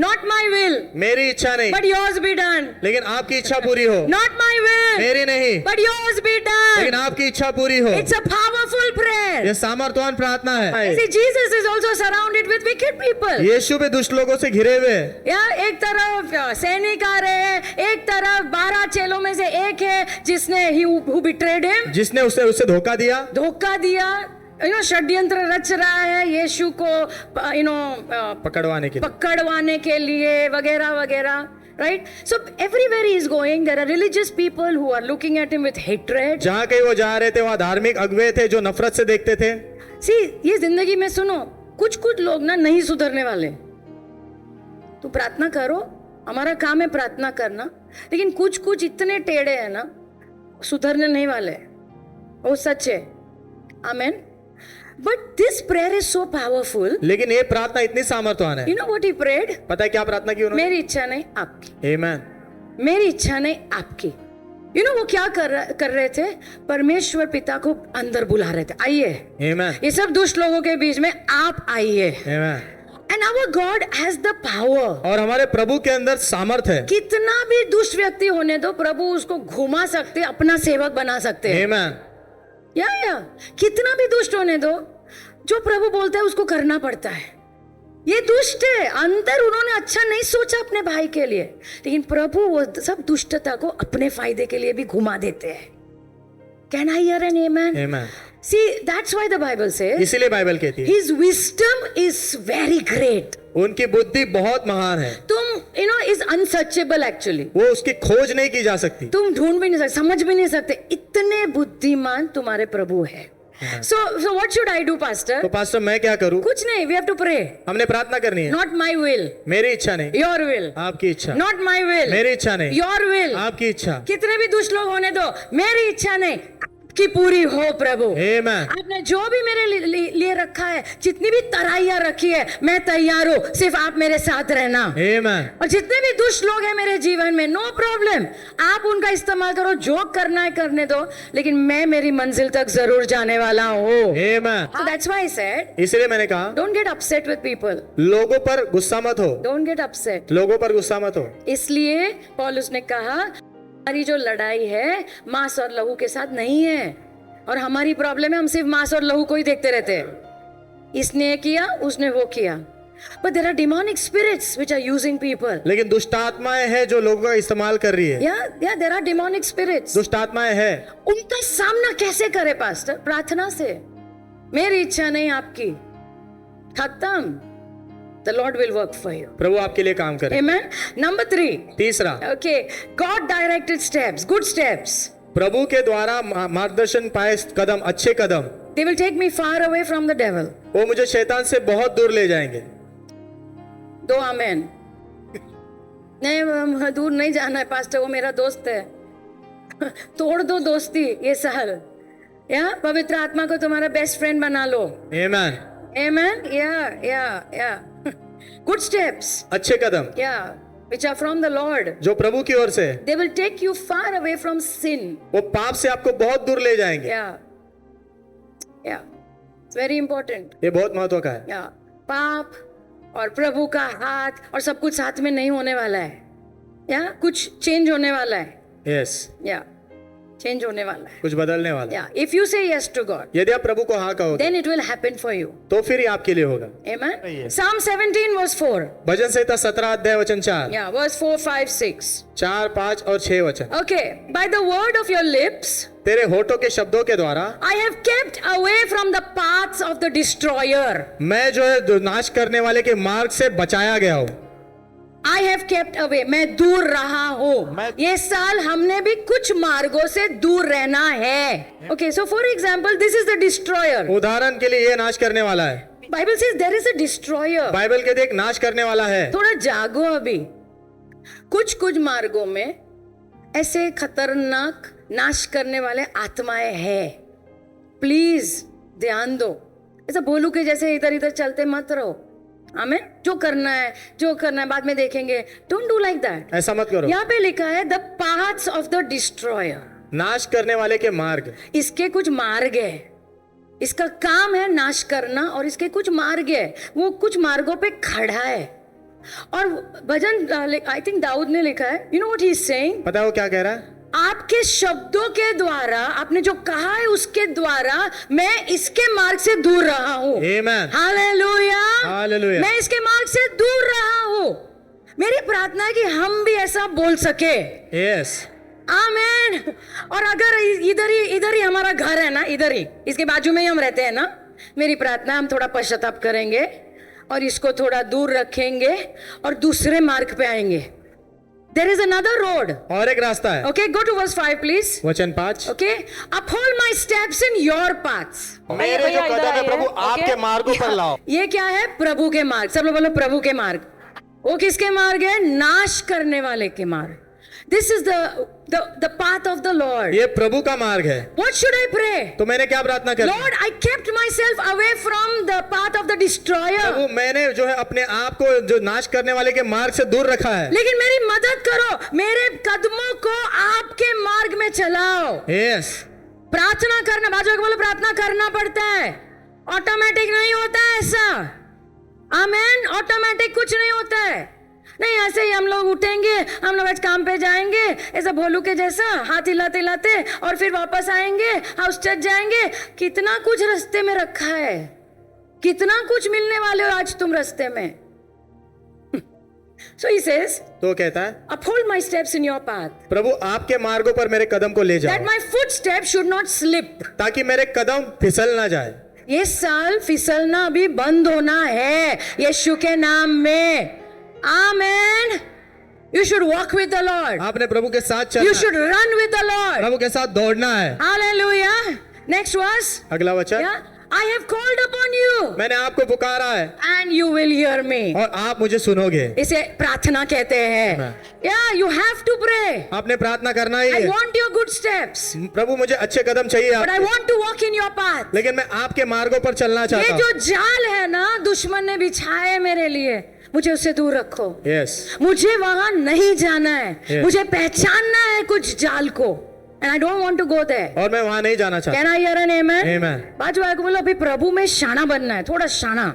not my will, मेरी इच्छा नहीं, but yours be done. लेकिन आपकी इच्छा पूरी हो। Not my will, मेरी नहीं, but yours be done. लेकिन आपकी इच्छा पूरी हो। It's a powerful prayer. ये सामर्थ्यवान प्रार्थना है। See, Jesus is also surrounded with wicked people. यीशु भी दुष्ट लोगों से घिरे हुए हैं। यार, एक तरफ सैनिक आ रहे हैं, एक तरफ 12 चेलों में से एक है जिसने who betrayed him, जिसने उसे धोखा दिया, धोखा दिया, षड्यंत्र रच रहा है यीशु को पकड़वाने के लिए वगैरह वगैरह। Right? So everywhere he is going, there are religious people who are looking at him with hatred. जहाँ कहीं वो जा रहे थे वहाँ धार्मिक अगुवे थे जो नफरत से देखते थे। See, ये जिंदगी में सुनो, कुछ कुछ लोग ना नहीं सुधरने वाले। तो प्रार्थना करो, हमारा काम है प्रार्थना करना, लेकिन कुछ कुछ इतने टेढ़े हैं ना, सुधरने नहीं वाले। वो सच है। आमेन। But this prayer is so powerful. लेकिन ये प्रार्थना इतनी सामर्थ्यवान है। You know what he prayed? पता है क्या प्रार्थना की उन्होंने? मेरी इच्छा नहीं आपकी। Amen. मेरी इच्छा नहीं आपकी। You know वो क्या कर रहे थे? परमेश्वर पिता को अंदर बुला रहे थे, आइए। Amen. ये सब दुष्ट लोगों के बीच में आप आइए। Amen. And our God has the power. और हमारे प्रभु के अंदर सामर्थ है। कितना भी दुष्ट व्यक्ति होने दो, प्रभु उसको घुमा सकते, अपना सेवक बना सकते हैं। Amen. या कितना भी दुष्ट होने दो, जो प्रभु बोलता है उसको करना पड़ता है। ये दुष्ट है, अंदर उन्होंने अच्छा नहीं सोचा अपने भाई के लिए, लेकिन प्रभु वो सब दुष्टता को अपने फायदे के लिए भी घुमा देते हैं। Can I hear an amen? Amen. See, that's why the Bible says, इसीलिए बाइबल कहती है, His wisdom is very great. उनकी बुद्धि बहुत महान है। तुम is unsearchable actually. वो उसकी खोज नहीं की जा सकती। तुम ढूंढ भी नहीं सकते, समझ भी नहीं सकते, इतने बुद्धिमान तुम्हारे प्रभु है। So what should I do, pastor? तो पास्टर मैं क्या करूं? कुछ नहीं, we have to pray. हमने प्रार्थना करनी है। Not my will. मेरी इच्छा नहीं, Your will. आपकी इच्छा। Not my will. मेरी इच्छा नहीं, Your will. आपकी इच्छा। कितने भी दुष्ट लोग होने दो, मेरी इच्छा नहीं की पूरी हो प्रभु। Amen. आपने जो भी मेरे लिए रखा है, जितनी भी तराइयां रखी है, मैं तैयार हूँ, सिर्फ आप मेरे साथ रहना। Amen. और जितने भी दुष्ट लोग हैं मेरे जीवन में, नो प्रॉब्लम, आप उनका इस्तेमाल करो, जो करना है करने दो, लेकिन मैं मेरी मंजिल तक जरूर जाने वाला हूँ। Amen. So that's why I said, इसलिए मैंने कहा, don't get upset with people. लोगों पर गुस्सा मत हो। Don't get upset. लोगों पर गुस्सा मत हो। इसलिए पौलुस ने कहा, हमारी जो लड़ाई है मांस और लहू के साथ नहीं है, और हमारी प्रॉब्लम है हम सिर्फ मांस और लहू को ही देखते रहते हैं। इसने किया, उसने वो किया। But there are demonic spirits which are using people. लेकिन दुष्ट आत्माएं हैं जो लोगों का इस्तेमाल कर रही है। Yeah, there are demonic spirits. दुष्ट आत्माएं हैं। उनका सामना कैसे करे पास्टर? प्रार्थना से। मेरी इच्छा नहीं आपकी, खत्म। The Lord will work for you. प्रभु आपके लिए काम करे। Amen. Number 3. तीसरा, Okay, God directed steps, good steps. प्रभु के द्वारा मार्गदर्शन पाए कदम, अच्छे कदम, They will take me far away from the devil. वो मुझे शैतान से बहुत दूर ले जाएंगे। दो आमेन। नहीं, दूर नहीं जाना है पास्टर, वो मेरा दोस्त है। तोड़ दो दोस्ती ये साल, या पवित्र आत्मा को तुम्हारा बेस्ट फ्रेंड बना लो। Amen. Amen. Yeah. Good steps. अच्छे कदम। Yeah. which are from the Lord. जो प्रभु की ओर से, They will take you far away from sin. वो पाप से आपको बहुत दूर ले जाएंगे। Yeah. Yeah. It's very important. ये बहुत महत्व का है। Yeah. पाप और प्रभु का हाथ और सब कुछ साथ में नहीं होने वाला है। या कुछ चेंज होने वाला है। यस, या चेंज होने वाला है। कुछ बदलने वाला है। या इफ यू से यस टू गॉड, यदि आप प्रभु को हाँ कहोगे, then it will happen for you. तो फिर ये आपके लिए होगा। Amen. Psalm 17 verse 4. भजन संहिता 17 अध्याय वचन 4, Yeah, verse 4, 5, 6. 4, 5 और 6 वचन। Okay, by the word of your lips, तेरे होठों के शब्दों के द्वारा I have kept away from the paths of the destroyer. मैं जो है नाश करने वाले के मार्ग से बचाया गया हूँ। I have kept away. मैं दूर रहा हूँ। ये साल हमने भी कुछ मार्गों से दूर रहना है। Okay, so for example, this is the destroyer. उदाहरण के लिए ये नाश करने वाला है। Bible says there is a destroyer. Bible कहते एक नाश करने वाला है। थोड़ा जागो अभी। कुछ मार्गों में ऐसे खतरनाक नाश करने वाले आत्माएं हैं। प्लीज ध्यान दो। ऐसा भोलू के जैसे इधर इधर चलते मत रहो। आमेन। जो करना है बाद में देखेंगे। Don't do like that. ऐसा मत करो। यहाँ पे लिखा है the paths of the destroyer. नाश करने वाले के मार्ग। इसके कुछ मार्ग है। इसका काम है नाश करना और इसके कुछ मार्ग है। वो कुछ मार्गों पे खड़ा है। और भजन आई थिंक दाऊद ने लिखा है, you know what he is saying? पता है वो क्या कह रहा है? आपके शब्दों के द्वारा, आपने जो कहा है उसके द्वारा मैं इसके मार्ग से दूर रहा हूँ। आमेन। हालेलुया। हालेलुया। मैं इसके मार्ग से दूर रहा हूँ। मेरी प्रार्थना है कि हम भी ऐसा बोल सके। यस। आमेन। और अगर इधर ही हमारा घर है ना, इधर ही इसके बाजू में ही हम रहते हैं ना, मेरी प्रार्थना हम थोड़ा पश्चाताप करेंगे और इसको थोड़ा दूर रखेंगे और दूसरे मार्ग पे आएंगे। There is another road. और एक रास्ता है। Okay, go to verse 5 please. वचन 5। Okay, uphold my steps in your paths. मेरे जो कदम है प्रभु आपके मार्गों पर लाओ। ये क्या है? प्रभु के मार्ग। सब लोग बोलो प्रभु के मार्ग। वो किसके मार्ग है? नाश करने वाले के मार्ग। This is the path of the Lord. ये प्रभु का मार्ग है। What should I pray? तो मैंने क्या प्रार्थना करी? Lord, I kept myself away from the path of the destroyer. प्रभु मैंने जो है अपने आप को जो नाश करने वाले के मार्ग से दूर रखा है। लेकिन मेरी मदद करो, मेरे कदमों को आपके मार्ग में चलाओ। यस। प्रार्थना करना, बाजू को बोलो प्रार्थना करना पड़ता है। ऑटोमेटिक नहीं होता है ऐसा। आमेन। ऑटोमेटिक कुछ नहीं होता है। नहीं ऐसे ही हम लोग उठेंगे, हम लोग आज काम पे जाएंगे ऐसा भोलू के जैसा हाथ हिलाते हिलाते और फिर वापस आएंगे, हाउस चर्च जाएंगे। कितना कुछ रास्ते में रखा है, कितना कुछ मिलने वाले हो आज तुम रास्ते में। So he says, तो कहता है uphold my steps in your path, प्रभु आपके मार्गों पर मेरे कदम को ले जाओ, that my footsteps should not slip. ताकि मेरे कदम फिसल ना जाए। ये साल फिसलना अभी बंद होना है यीशु के नाम में। Amen. You should walk with the Lord. आपने प्रभु के साथ चलना You है। should run with the Lord. प्रभु के साथ दौड़ना है। Hallelujah. Next verse. अगला वचन। Yeah. I have called upon you. मैंने आपको पुकारा है And you will hear me. और आप मुझे सुनोगे। इसे प्रार्थना कहते हैं। Yeah, you have to pray. आपने प्रार्थना करना ही I है। want your good steps. प्रभु मुझे अच्छे कदम चाहिए But I आपके, want to walk in your path. लेकिन मैं आपके मार्गों पर चलना ये चाहता जो हूँ। जाल है ना दुश्मन ने बिछाए मेरे लिए, मुझे उससे दूर रखो। यस। मुझे वहां नहीं जाना है। Yes. मुझे पहचानना है कुछ जाल को। And I don't want to go there. और मैं वहां नहीं जाना चाहता। Can I hear an amen? Amen. बाजू वाले को बोलो अभी प्रभु में शाना बनना है, थोड़ा शाना।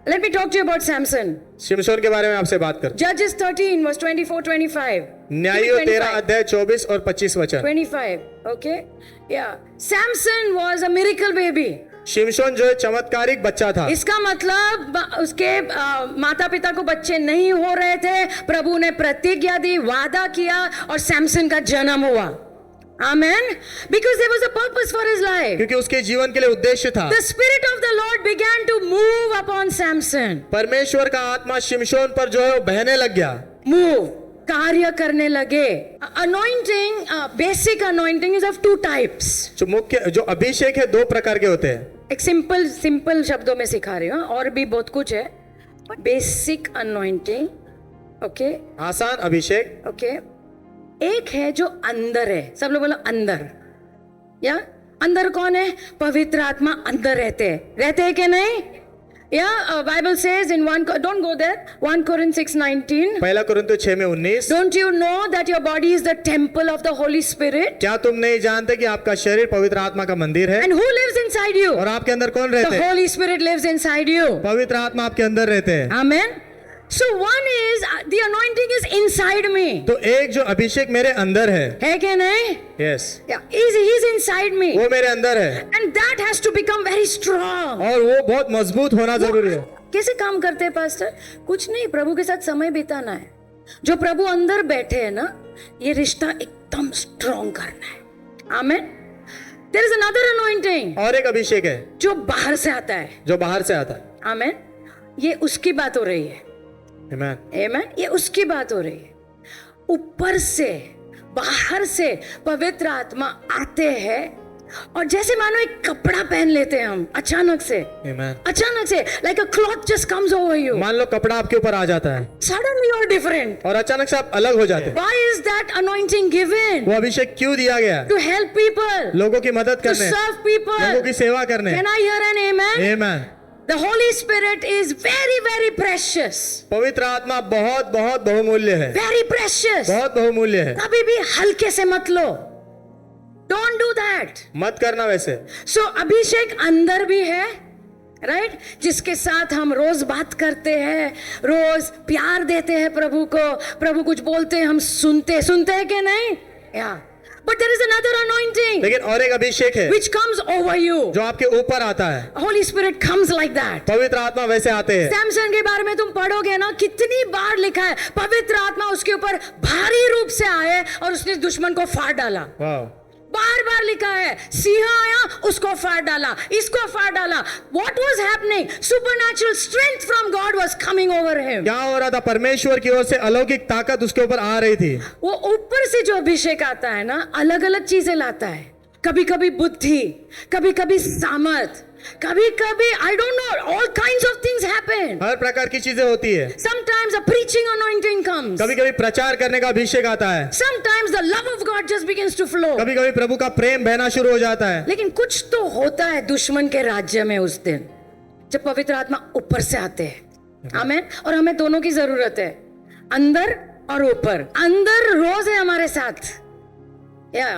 Let me talk to you about Samson. शिमशोन के बारे में आपसे बात कर। Judges 13 verse 24-25. न्यायियों 13 अध्याय 24 और 25 वचन। 25. Okay? Yeah. Samson was a miracle baby. शिमशोन जो है चमत्कारिक बच्चा था। इसका मतलब उसके माता पिता को बच्चे नहीं हो रहे थे। प्रभु ने प्रतिज्ञा दी, वादा किया और सैमसन का जन्म हुआ। Amen. Because there was a purpose for his life. क्योंकि उसके जीवन के लिए उद्देश्य था। The spirit of the Lord began to move upon Samson. परमेश्वर का आत्मा शिमशोन पर जो है वो बहने लग गया। Move. कार्य करने लगे। Anointing, basic anointing is of two types. जो मुख्य जो अभिषेक है दो प्रकार के होते हैं। एक सिंपल शब्दों में सिखा रही हूँ, और भी बहुत कुछ है। बेसिक anointing, ओके, आसान अभिषेक, ओके। एक है जो अंदर है। सब लोग बोलो अंदर। या अंदर कौन है? पवित्र आत्मा अंदर रहते हैं कि नहीं? Bible says in don't go there, 1 Corinthians 6:19. पहला कुरिन्थियों 6 में 19, Don't you know that your body is the temple of the Holy Spirit? क्या तुम नहीं जानते कि आपका शरीर पवित्र आत्मा का मंदिर है And who lives inside you? और आपके अंदर कौन रहते The हैं? Holy Spirit lives inside you. पवित्र आत्मा आपके अंदर रहते हैं। Amen. So one is the anointing is inside me. तो एक जो अभिषेक मेरे अंदर है, क्या नहीं? Yes, Yeah, he's inside me. वो मेरे अंदर है And that has to become very strong. और वो बहुत मजबूत होना जरूरी है। कैसे काम करते हैं पास्टर? कुछ नहीं, प्रभु के साथ समय बिताना है। जो प्रभु अंदर बैठे हैं ना, ये रिश्ता एकदम स्ट्रॉन्ग करना है। आमेन। There is another anointing और एक अभिषेक है जो बाहर से आता है। जो बाहर से आता है। आमेन। ये उसकी बात हो रही है। आमेन। आमेन। ये उसकी बात हो रही है। ऊपर से बाहर से पवित्र आत्मा आते हैं और जैसे मानो एक कपड़ा पहन लेते हैं हम अचानक से। आमेन। अचानक से like a cloth just comes over you. मान लो कपड़ा आपके ऊपर आ जाता है Suddenly you're different. और अचानक से आप अलग हो जाते हैं। Why is that anointing given? वो अभिषेक क्यों दिया गया? To help people, लोगों की मदद to करने, serve people. लोगों की सेवा करने। Can I hear an amen? Amen. The Holy Spirit is very, very precious. पवित्र आत्मा बहुत बहुत बहुमूल्य है, Very precious. बहुत बहुमूल्य है। कभी भी हल्के से मत लो. Don't do that. मत करना वैसे। So अभिषेक अंदर भी है, राइट? जिसके साथ हम रोज बात करते हैं, रोज प्यार देते हैं प्रभु को, प्रभु कुछ बोलते हैं हम सुनते हैं कि नहीं? Yeah. But there is another anointing लेकिन और एक अभिषेक है which comes over you. जो आपके ऊपर आता है। Holy Spirit comes like that. पवित्र आत्मा वैसे आते हैं। सैमसन के बारे में तुम पढ़ोगे ना, कितनी बार लिखा है पवित्र आत्मा उसके ऊपर भारी रूप से आए और उसने दुश्मन को फाड़ डाला। वाह। बार बार लिखा है, सिंह आया उसको फाड़ डाला, इसको फाड़ डाला। What was happening? Supernatural strength from God was coming over him. क्या हो रहा था? परमेश्वर की ओर से अलौकिक ताकत उसके ऊपर आ रही थी। वो ऊपर से जो अभिषेक आता है ना, अलग अलग चीजें लाता है। कभी कभी बुद्धि, कभी कभी सामर्थ, कभी कभी I don't know, all kinds of things happen. हर प्रकार की चीजें होती है। Sometimes a preaching anointing comes. कभी कभी प्रचार करने का अभिषेक आता है। Sometimes the love of God just begins to flow. कभी कभी प्रभु का प्रेम बहना शुरू हो जाता है। लेकिन कुछ तो होता है दुश्मन के राज्य में उस दिन, जब पवित्र आत्मा ऊपर से आते हैं। आमेन। और हमें दोनों की जरूरत है, अंदर और ऊपर। अंदर रोज है हमारे साथ, या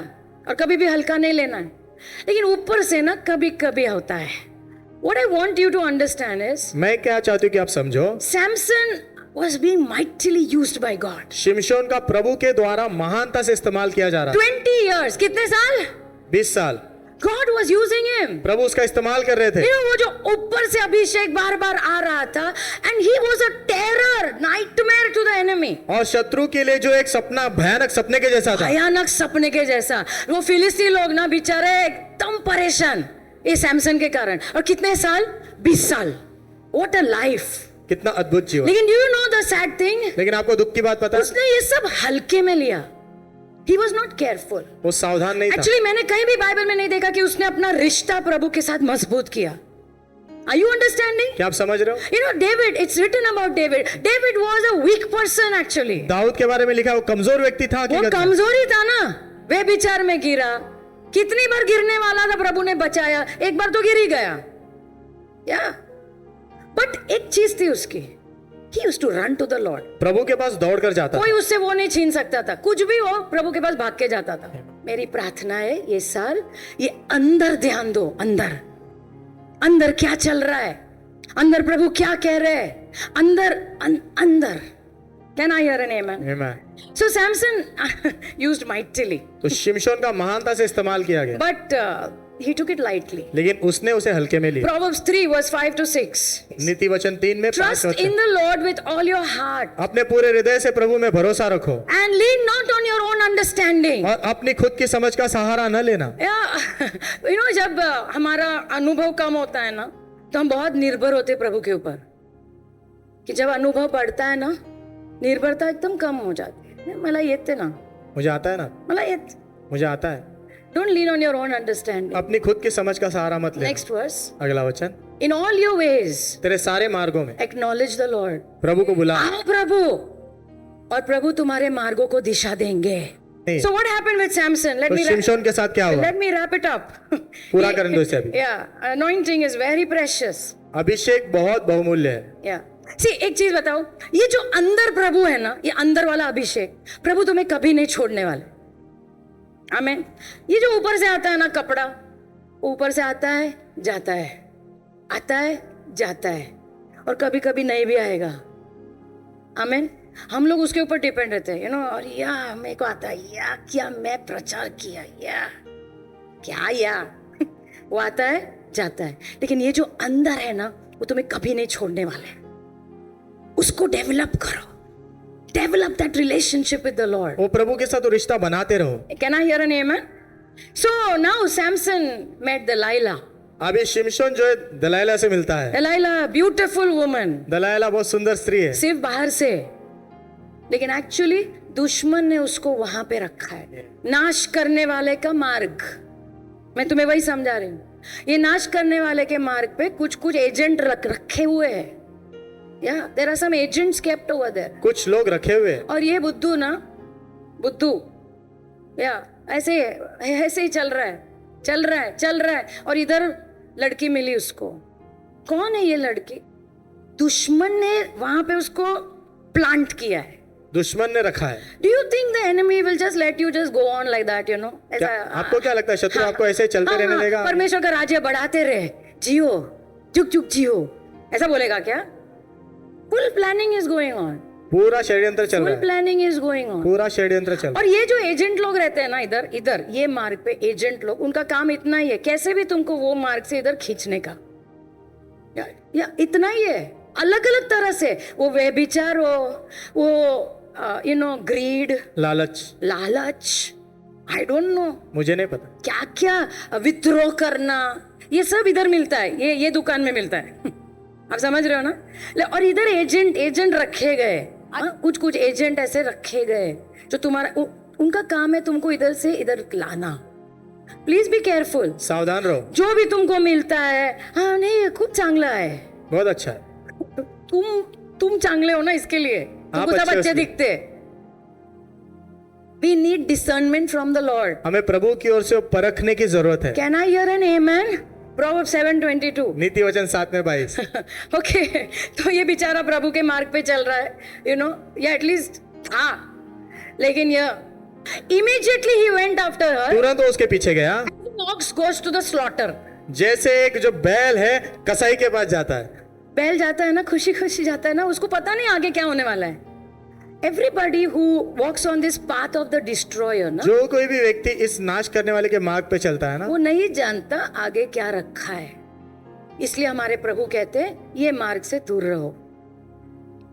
और कभी भी हल्का नहीं लेना है, लेकिन ऊपर से ना कभी कभी होता है। What I want you to understand is, मैं क्या चाहती हूँ कि आप समझो, Samson was being mightily used by God. शिमशोन का प्रभु के द्वारा महानता से इस्तेमाल किया जा रहा 20 years, कितने साल? 20 साल God was using him. प्रभु उसका इस्तेमाल कर रहे थे। वो जो ऊपर से अभिषेक बार बार आ रहा था, and he was a terror, nightmare to the enemy. और शत्रु के लिए जो एक सपना, भयानक सपने के जैसा था। भयानक सपने के जैसा। वो फिलिस्ती लोग ना बेचारे एकदम परेशान ये सैमसन के कारण। और कितने साल? 20 साल। What a life. कितना अद्भुत जीवन। लेकिन do you know the sad thing? लेकिन आपको दुख की बात पता है? उसने ये सब हल्के में लिया। He was not careful. वो सावधान नहीं था। Actually मैंने कहीं भी बाइबल में नहीं देखा कि उसने अपना रिश्ता प्रभु के साथ मजबूत किया। Are you understanding? क्या आप समझ रहे हो? You know David, it's written about David. David was a weak person actually. Dawood के बारे में लिखा है, वो कमजोर व्यक्ति था। वो कमजोरी था ना, वे विचार में गिरा। कितनी बार गिरने वाला था, प्रभु ने बचाया। एक बार तो गिर ही गया। या बट एक चीज थी उसकी, he used to run to the Lord. प्रभु के पास दौड़ कर जाता कोई उससे वो नहीं छीन सकता था, कुछ भी हो प्रभु के पास भाग के जाता था। मेरी प्रार्थना है ये साल, ये अंदर ध्यान दो। अंदर अंदर क्या चल रहा है, अंदर प्रभु क्या कह रहे हैं, अंदर अंदर। Can I hear an amen? Amen. So Samson used mightily. तो शिमशोन का महानता से इस्तेमाल किया गया, But he took it lightly. लेकिन उसने उसे हल्के में लिया। Proverbs 3 verse 5 to 6. नीति वचन 3 में 5 Trust वचन। in the Lord with all your heart अपने पूरे हृदय से प्रभु में भरोसा रखो and lean not on your own understanding. और अपनी खुद की समझ का सहारा न लेना। You know, जब हमारा अनुभव कम होता है ना, तो हम बहुत निर्भर होते हैं प्रभु के ऊपर। कि जब अनुभव बढ़ता है ना, निर्भरता एकदम कम हो जाती है। मला येते ना, मुझे आता है ना, मला येत। मुझे आता है। Don't lean on your own understanding. अपनी खुद की समझ का सहारा मत ले। Next verse. अगला वचन, In all your ways तेरे सारे मार्गों में acknowledge the Lord. प्रभु को बुला। आओ प्रभु, और प्रभु तुम्हारे मार्गों को दिशा देंगे। नहीं। So what happened with Samson? तो शिमशोन के साथ क्या हुआ? Let me wrap it up. पूरा करने दो इसे अभी। Yeah, anointing is very precious. अभिषेक बहुत बहुमूल्य है। Yeah. See, एक चीज बताओ, ये जो अंदर प्रभु है ना, ये अंदर वाला अभिषेक, प्रभु तुम्हें कभी नहीं छोड़ने वाले। आमीन। ये जो ऊपर से आता है ना कपड़ा, ऊपर से आता है जाता है, आता है जाता है, और कभी कभी नहीं भी आएगा। आमीन। हम लोग उसके ऊपर डिपेंड रहते हैं, और या मेरे को आता है, या क्या मैं प्रचार किया, या क्या, या वो आता है जाता है, लेकिन ये जो अंदर है ना, वो तुम्हें कभी नहीं छोड़ने वाले। उसको डेवलप करो, develop that relationship with the Lord. वो प्रभु के साथ रिश्ता बनाते रहो। Can I hear an amen? So now Samson met Delilah. अभी शिमशोन जो है दलाइला से मिलता है। दलाइला ब्यूटीफुल वुमन, दलाइला बहुत सुंदर स्त्री है, सिर्फ बाहर से, लेकिन एक्चुअली दुश्मन ने उसको वहां पे रखा है। नाश करने वाले का मार्ग, मैं तुम्हें वही समझा रही हूँ। ये नाश करने वाले के मार्ग पे कुछ कुछ एजेंट रखे हुए हैं। या there are some agents kept over there. कुछ लोग रखे हुए। और ये बुद्धू ना, बुद्धू या ऐसे ही चल रहा है, और इधर लड़की मिली उसको। कौन है ये लड़की? दुश्मन ने वहां पे उसको प्लांट किया है, दुश्मन ने रखा है। Do you think the enemy will just let you just go on like that, ऐसा? आपको क्या लगता है शत्रु आपको ऐसे चलते रहने देगा? परमेश्वर का राज्य बढ़ाते रहे, जियो, जुग जुग जियो, ऐसा बोलेगा क्या? Full planning is going on, पूरा षड्यंत्र चल रहा फुल है, प्लानिंग इज गोइंग ऑन, पूरा षड्यंत्र चल रहा है। और ये जो एजेंट लोग रहते हैं ना इधर ये मार्ग पे, एजेंट लोग, उनका काम इतना ही है, कैसे भी तुमको वो मार्ग से इधर खींचने का, या इतना ही है। अलग अलग तरह से, वो व्यभिचार हो, वो ग्रीड, लालच, आई डोंट नो, मुझे नहीं पता क्या क्या, विद्रोह करना, ये सब इधर मिलता है, ये दुकान में मिलता है। आप समझ रहे हो ना? और इधर एजेंट रखे गए, कुछ एजेंट ऐसे रखे गए जो तुम्हारा उनका काम है तुमको इधर से इधर लाना। प्लीज बी केयरफुल, सावधान रहो। जो भी तुमको मिलता है, हाँ नहीं खूप चांगला है, बहुत अच्छा है, तुम चांगले हो ना, इसके लिए तुमको सब अच्छे दिखते। We need discernment from the Lord. हमें प्रभु की ओर से परखने की जरूरत है। Can I hear an amen? Proverbs 7:22. नीति वचन 7:22। ओके, तो ये बेचारा प्रभु के मार्ग पे चल रहा है, या एटलीस्ट था, लेकिन ये immediately he went after her. तुरंत वो उसके पीछे गया। Ox goes to the slaughter. जैसे एक जो बैल है कसाई के पास जाता है, बैल जाता है ना, खुशी खुशी जाता है ना, उसको पता नहीं आगे क्या होने वाला है। Everybody who walks on this path of the destroyer, ना, जो कोई भी व्यक्ति इस नाश करने वाले के मार्ग पे चलता है ना, वो नहीं जानता आगे क्या रखा है। इसलिए हमारे प्रभु कहते हैं ये मार्ग से दूर रहो।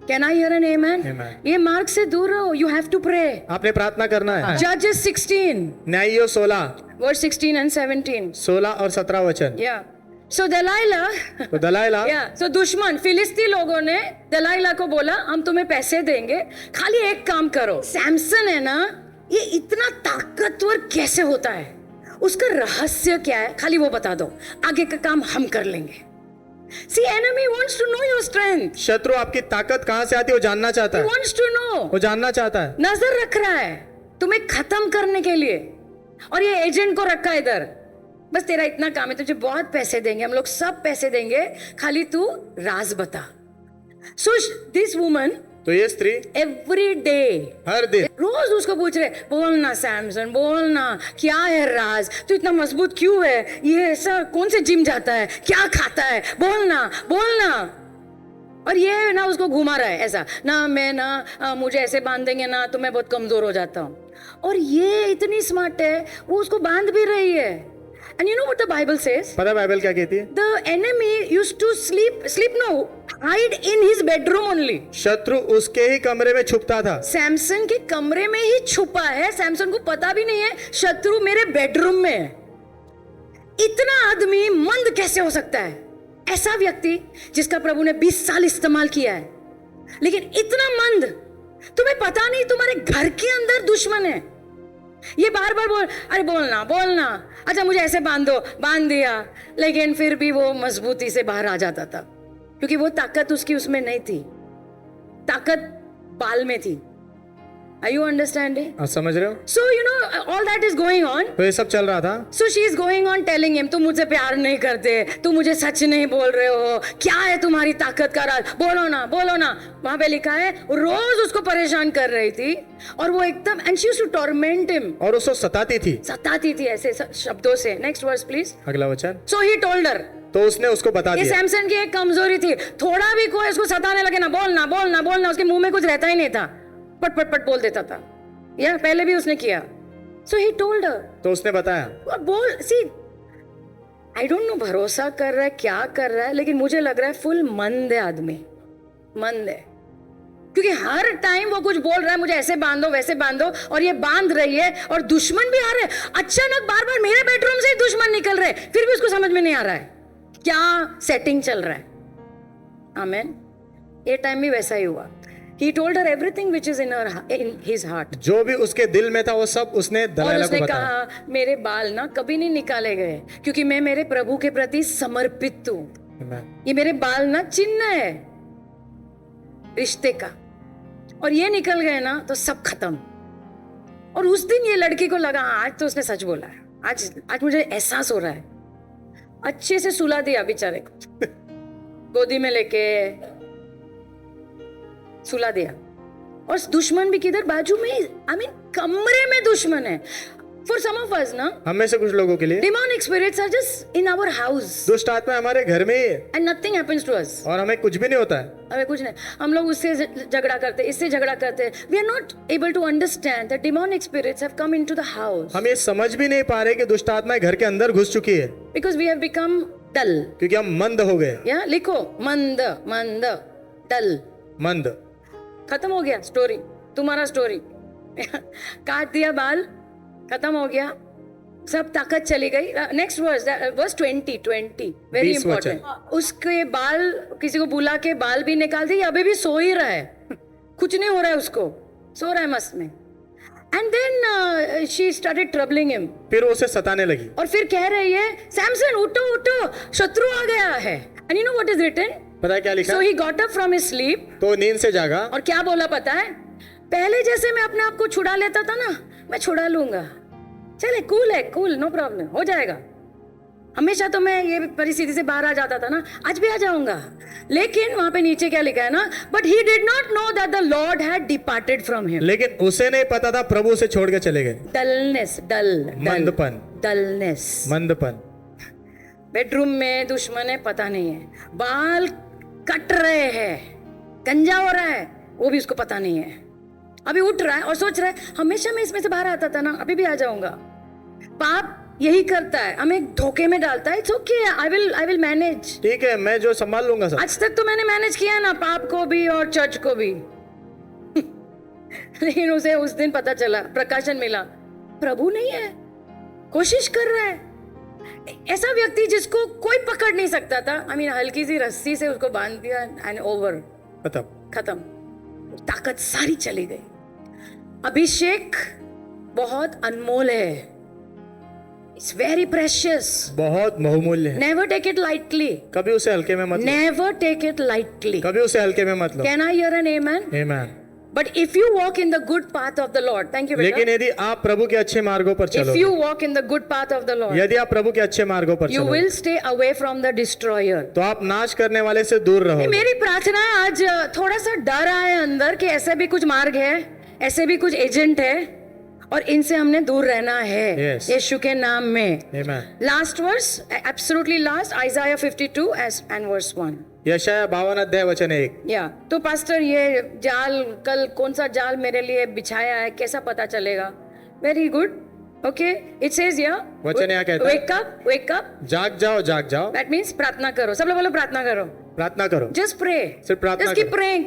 Can I hear an amen? Amen. ये मार्ग से दूर रहो। You have to pray. आपने प्रार्थना करना है। Judges 16, न्यायियों 16, verse 16 and 17. 16 और 17 वचन। Yeah. So Delilah, तो दलाइला, yeah, so दुश्मन फिलिस्ती लोगों ने दलाइला को बोला हम तुम्हें पैसे देंगे, खाली एक काम करो। सैमसन है ना, ये इतना ताकतवर कैसे होता है, उसका रहस्य क्या है, खाली वो बता दो, आगे का काम हम कर लेंगे। See, enemy wants to know your strength. शत्रु आपकी ताकत कहां से आती है वो जानना चाहता He है, wants to know. वो जानना चाहता है, नजर रख रहा है तुम्हें खत्म करने के लिए, और ये एजेंट को रखा है इधर, बस तेरा इतना काम है, तुझे बहुत पैसे देंगे, हम लोग सब पैसे देंगे, खाली तू राज बता। So this woman, तो ये स्त्री every day, हर दिन रोज उसको पूछ रहे, बोलना सैमसन, बोलना क्या है राज, तू इतना मजबूत क्यों है, ये ऐसा कौन से जिम जाता है, क्या खाता है, बोलना बोलना। और ये ना उसको घुमा रहा है ऐसा, ना मैं ना मुझे ऐसे बांध देंगे ना तो मैं बहुत कमजोर हो जाता हूँ। और ये इतनी स्मार्ट है, वो उसको बांध भी रही है। And you know what the Bible says? पता बाइबल क्या कहती है? The enemy used to hide in his bedroom only. शत्रु उसके ही कमरे में छुपता था। सैमसन के कमरे में ही छुपा है, सैमसन को पता भी नहीं है शत्रु मेरे बेडरूम में है। इतना आदमी मंद कैसे हो सकता है? ऐसा व्यक्ति जिसका प्रभु ने 20 साल इस्तेमाल किया है, लेकिन इतना मंद, तुम्हें पता नहीं तुम्हारे घर के अंदर दुश्मन है। ये बार बार बोल, अरे बोलना बोलना, अच्छा मुझे ऐसे बांध दो, बांध दिया, लेकिन फिर भी वो मजबूती से बाहर आ जाता था, क्योंकि वो ताकत उसकी उसमें नहीं थी, ताकत बाल में थी। Are you understanding? आप समझ रहे हो? So you know all that is going on. तो ये सब चल रहा था. So she is going on telling him, तुम मुझसे प्यार नहीं करते, तुम मुझे सच नहीं बोल रहे हो, क्या है तुम्हारी ताकत का राज, बोलो ना बोलो ना. वहां पे लिखा है रोज उसको परेशान कर रही थी और वो एकदम and she used to torment him. और उसको सताती थी ऐसे शब्दों से. Next verse please. अगला वचन. So he told her. तो उसने उसको बता ये दिया. सैमसन की एक कमजोरी थी, थोड़ा भी कोई उसको सताने लगे ना, बोलना बोलना बोलना, उसके मुंह में कुछ रहता ही नहीं था, पट पट पट बोल देता था. या पहले भी उसने किया. So he told her. तो उसने बताया. और बोल, see, I don't know भरोसा कर रहा है क्या कर रहा है, लेकिन मुझे लग रहा है फुल मंद है आदमी, मंद है, क्योंकि हर टाइम वो कुछ बोल रहा है, मुझे ऐसे बांधो वैसे बांधो, और ये बांध रही है और दुश्मन भी आ रहे हैं. अचानक बार बार मेरे बेडरूम से ही दुश्मन निकल रहे हैं, फिर भी उसको समझ में नहीं आ रहा है क्या सेटिंग चल रहा है. आमेन. ये टाइम भी वैसा ही हुआ. He told her everything which is in his heart. जो भी उसके दिल में था वो सब उसने दलाइला को बताया. और उसने कहा मेरे बाल ना कभी नहीं निकाले गए, क्योंकि मैं मेरे प्रभु के प्रति समर्पित हूँ. ये मेरे बाल ना चिन्ह है रिश्ते का, और ये निकल गए ना तो सब खत्म. और उस दिन ये लड़की को लगा आज तो उसने सच बोला है, आज मुझे एहसास हो रहा है. अच्छे से सुला दिया बेचारे को, गोदी में लेके सुला दिया. और दुश्मन भी किधर, बाजू में, आई मीन कमरे में दुश्मन है. फॉर सम ऑफ अस ना, हम में से कुछ लोगों के लिए demonic spirits are just in our house. दुष्ट आत्मा हमारे घर में ही है, and nothing happens to us. और हमें कुछ भी नहीं होता है. हमें कुछ नहीं, हम लोग उससे झगड़ा करते, इससे झगड़ा करते. We are not able to understand that demonic spirits have come into the house. हम ये समझ भी नहीं पा रहे कि दुष्ट आत्माएं घर के अंदर घुस चुकी है, बिकॉज वी हैव बिकम डल. क्योंकि हम मंद हो गए. या लिखो मंद, मंद, डल, मंद. खत्म हो गया स्टोरी, तुम्हारा स्टोरी. काट दिया बाल, खत्म हो गया, सब ताकत चली गई. Next verse, verse 20 very 20 important. उसके बाल, किसी को बुला के बाल भी निकाल दिए, अभी भी सो ही रहा है, कुछ नहीं हो रहा है उसको, सो रहा है मस्त में. And then she started troubling him. फिर उसे सताने लगी और फिर कह रही है सैमसन उठो उठो, शत्रु आ गया है. And you know what is written? पता है क्या लिखा? So he got up from his sleep. तो नींद से जागा और क्या बोला पता है? पहले जैसे मैं अपने आप को छुड़ा लेता था ना, मैं छुड़ा लूंगा, चले कूल है, कूल, नो प्रॉब्लम, हो जाएगा. हमेशा तो मैं ये परिस्थिति से बाहर आ जाता था ना, आज भी आ जाऊंगा. लेकिन वहां पे नीचे क्या लिखा है ना, but he did not know that the Lord had departed from him. लेकिन उसे नहीं पता था प्रभु उसे छोड़ के चले गए. डलनेस, डल, मंदपन, डलनेस, मंदपन. बेडरूम में दुश्मन है, पता नहीं है, बाल कट रहे हैं, गंजा हो रहा है, वो भी उसको पता नहीं है. अभी उठ रहा है और सोच रहा है हमेशा मैं इसमें से बाहर आता था ना, अभी भी आ जाऊंगा. पाप यही करता है, हमें धोखे में डालता है. It's okay, I will manage. ठीक है, मैं जो संभाल लूंगा सब. आज तक तो मैंने मैनेज किया ना, पाप को भी और चर्च को भी. लेकिन उसे उस दिन पता चला, प्रकाशन मिला, प्रभु नहीं है, कोशिश कर रहा है. ऐसा व्यक्ति जिसको कोई पकड़ नहीं सकता था, आई मीन हल्की सी रस्सी से उसको बांध दिया एंड ओवर, खत्म. ताकत सारी चली गई. अभिषेक बहुत अनमोल है, इट्स वेरी प्रेशियस, बहुत बहुमूल्य है. Never take it lightly. कभी उसे हल्के में मत लो. Never take it lightly. कभी उसे हल्के में मत लो. Can I hear an amen? Amen. But if you walk in the good path of the Lord, thank you बेटा. लेकिन यदि आप प्रभु के अच्छे मार्गों पर चलो, if you walk in the good path of the Lord, यदि आप प्रभु के अच्छे मार्गों पर you चलो, will stay away from the destroyer. तो आप नाश करने वाले से दूर रहो. मेरी प्रार्थना है आज थोड़ा सा डर आए अंदर कि ऐसे भी कुछ मार्ग है, ऐसे भी कुछ एजेंट है, और इनसे हमने दूर रहना है. यीशु के नाम में. Last verse, absolutely last, Isaiah 52 and verse 1. यशाया 52 अध्याय वचन 1. या तो पास्टर ये जाल, कल कौन सा जाल मेरे लिए बिछाया है, कैसा पता चलेगा? Very good, okay. It says या वचन यहाँ कहता है, वेक अप, जाग जाओ, जाग जाओ. दैट मींस प्रार्थना करो. सब लोग बोलो प्रार्थना करो, प्रार्थना करो. जस्ट प्रे, सिर्फ प्रार्थना just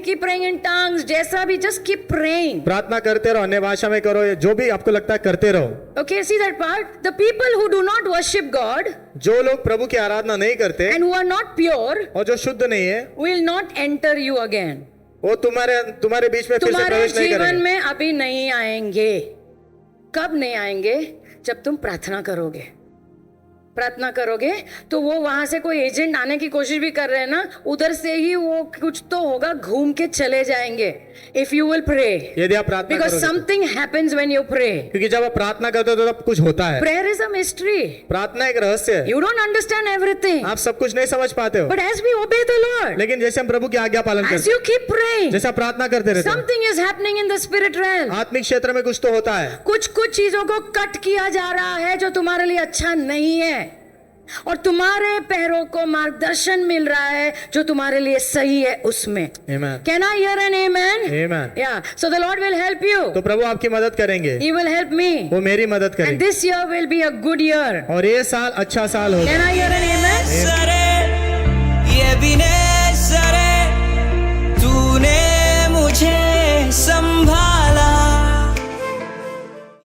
keep praying in tongues, जैसा भी, जस्ट कीप प्रेइंग. प्रार्थना करते रहो, अन्य भाषा में करो, जो भी आपको लगता है करते रहो. Okay, see that part. The people who do not worship God, जो लोग प्रभु की आराधना नहीं करते and who are not pure, और जो शुद्ध नहीं है, will not enter you again. वो तुम्हारे बीच में फिर से प्रवेश नहीं करेंगे. तुम्हारे जीवन में अभी नहीं आएंगे. कब नहीं आएंगे? जब तुम प्रार्थना करोगे. प्रार्थना करोगे तो वो वहां से कोई एजेंट आने की कोशिश भी कर रहे हैं ना, उधर से ही वो कुछ तो होगा, घूम के चले जाएंगे। इफ यू विल प्रे, यदि आप प्रार्थना बिकॉज करोगे तो। Something happens when you pray. क्योंकि जब आप प्रार्थना करते हो तो तब कुछ होता है। Prayer is a mystery. प्रार्थना एक रहस्य है। यू डोंट अंडरस्टैंड एवरीथिंग, आप सब कुछ नहीं समझ पाते हो, but as we obey the Lord, लेकिन जैसे हम प्रभु की आज्ञा पालन एज करते यू कीप प्रेइंग, हैं, जैसे आप प्रार्थना करते रहते हैं, something is happening in the spirit realm. आत्मिक क्षेत्र में कुछ तो होता है। कुछ कुछ चीजों को कट किया जा रहा है जो तुम्हारे लिए अच्छा नहीं है, और तुम्हारे पैरों को मार्गदर्शन मिल रहा है जो तुम्हारे लिए सही है उसमें। Amen. Can I hear an amen? Amen. Yeah. So the Lord will help you. तो प्रभु आपकी मदद करेंगे, He will help me. वो मेरी मदद And करेंगे, this year will be a good year. और ये साल अच्छा साल होगा। Can I hear an amen? ये भी ने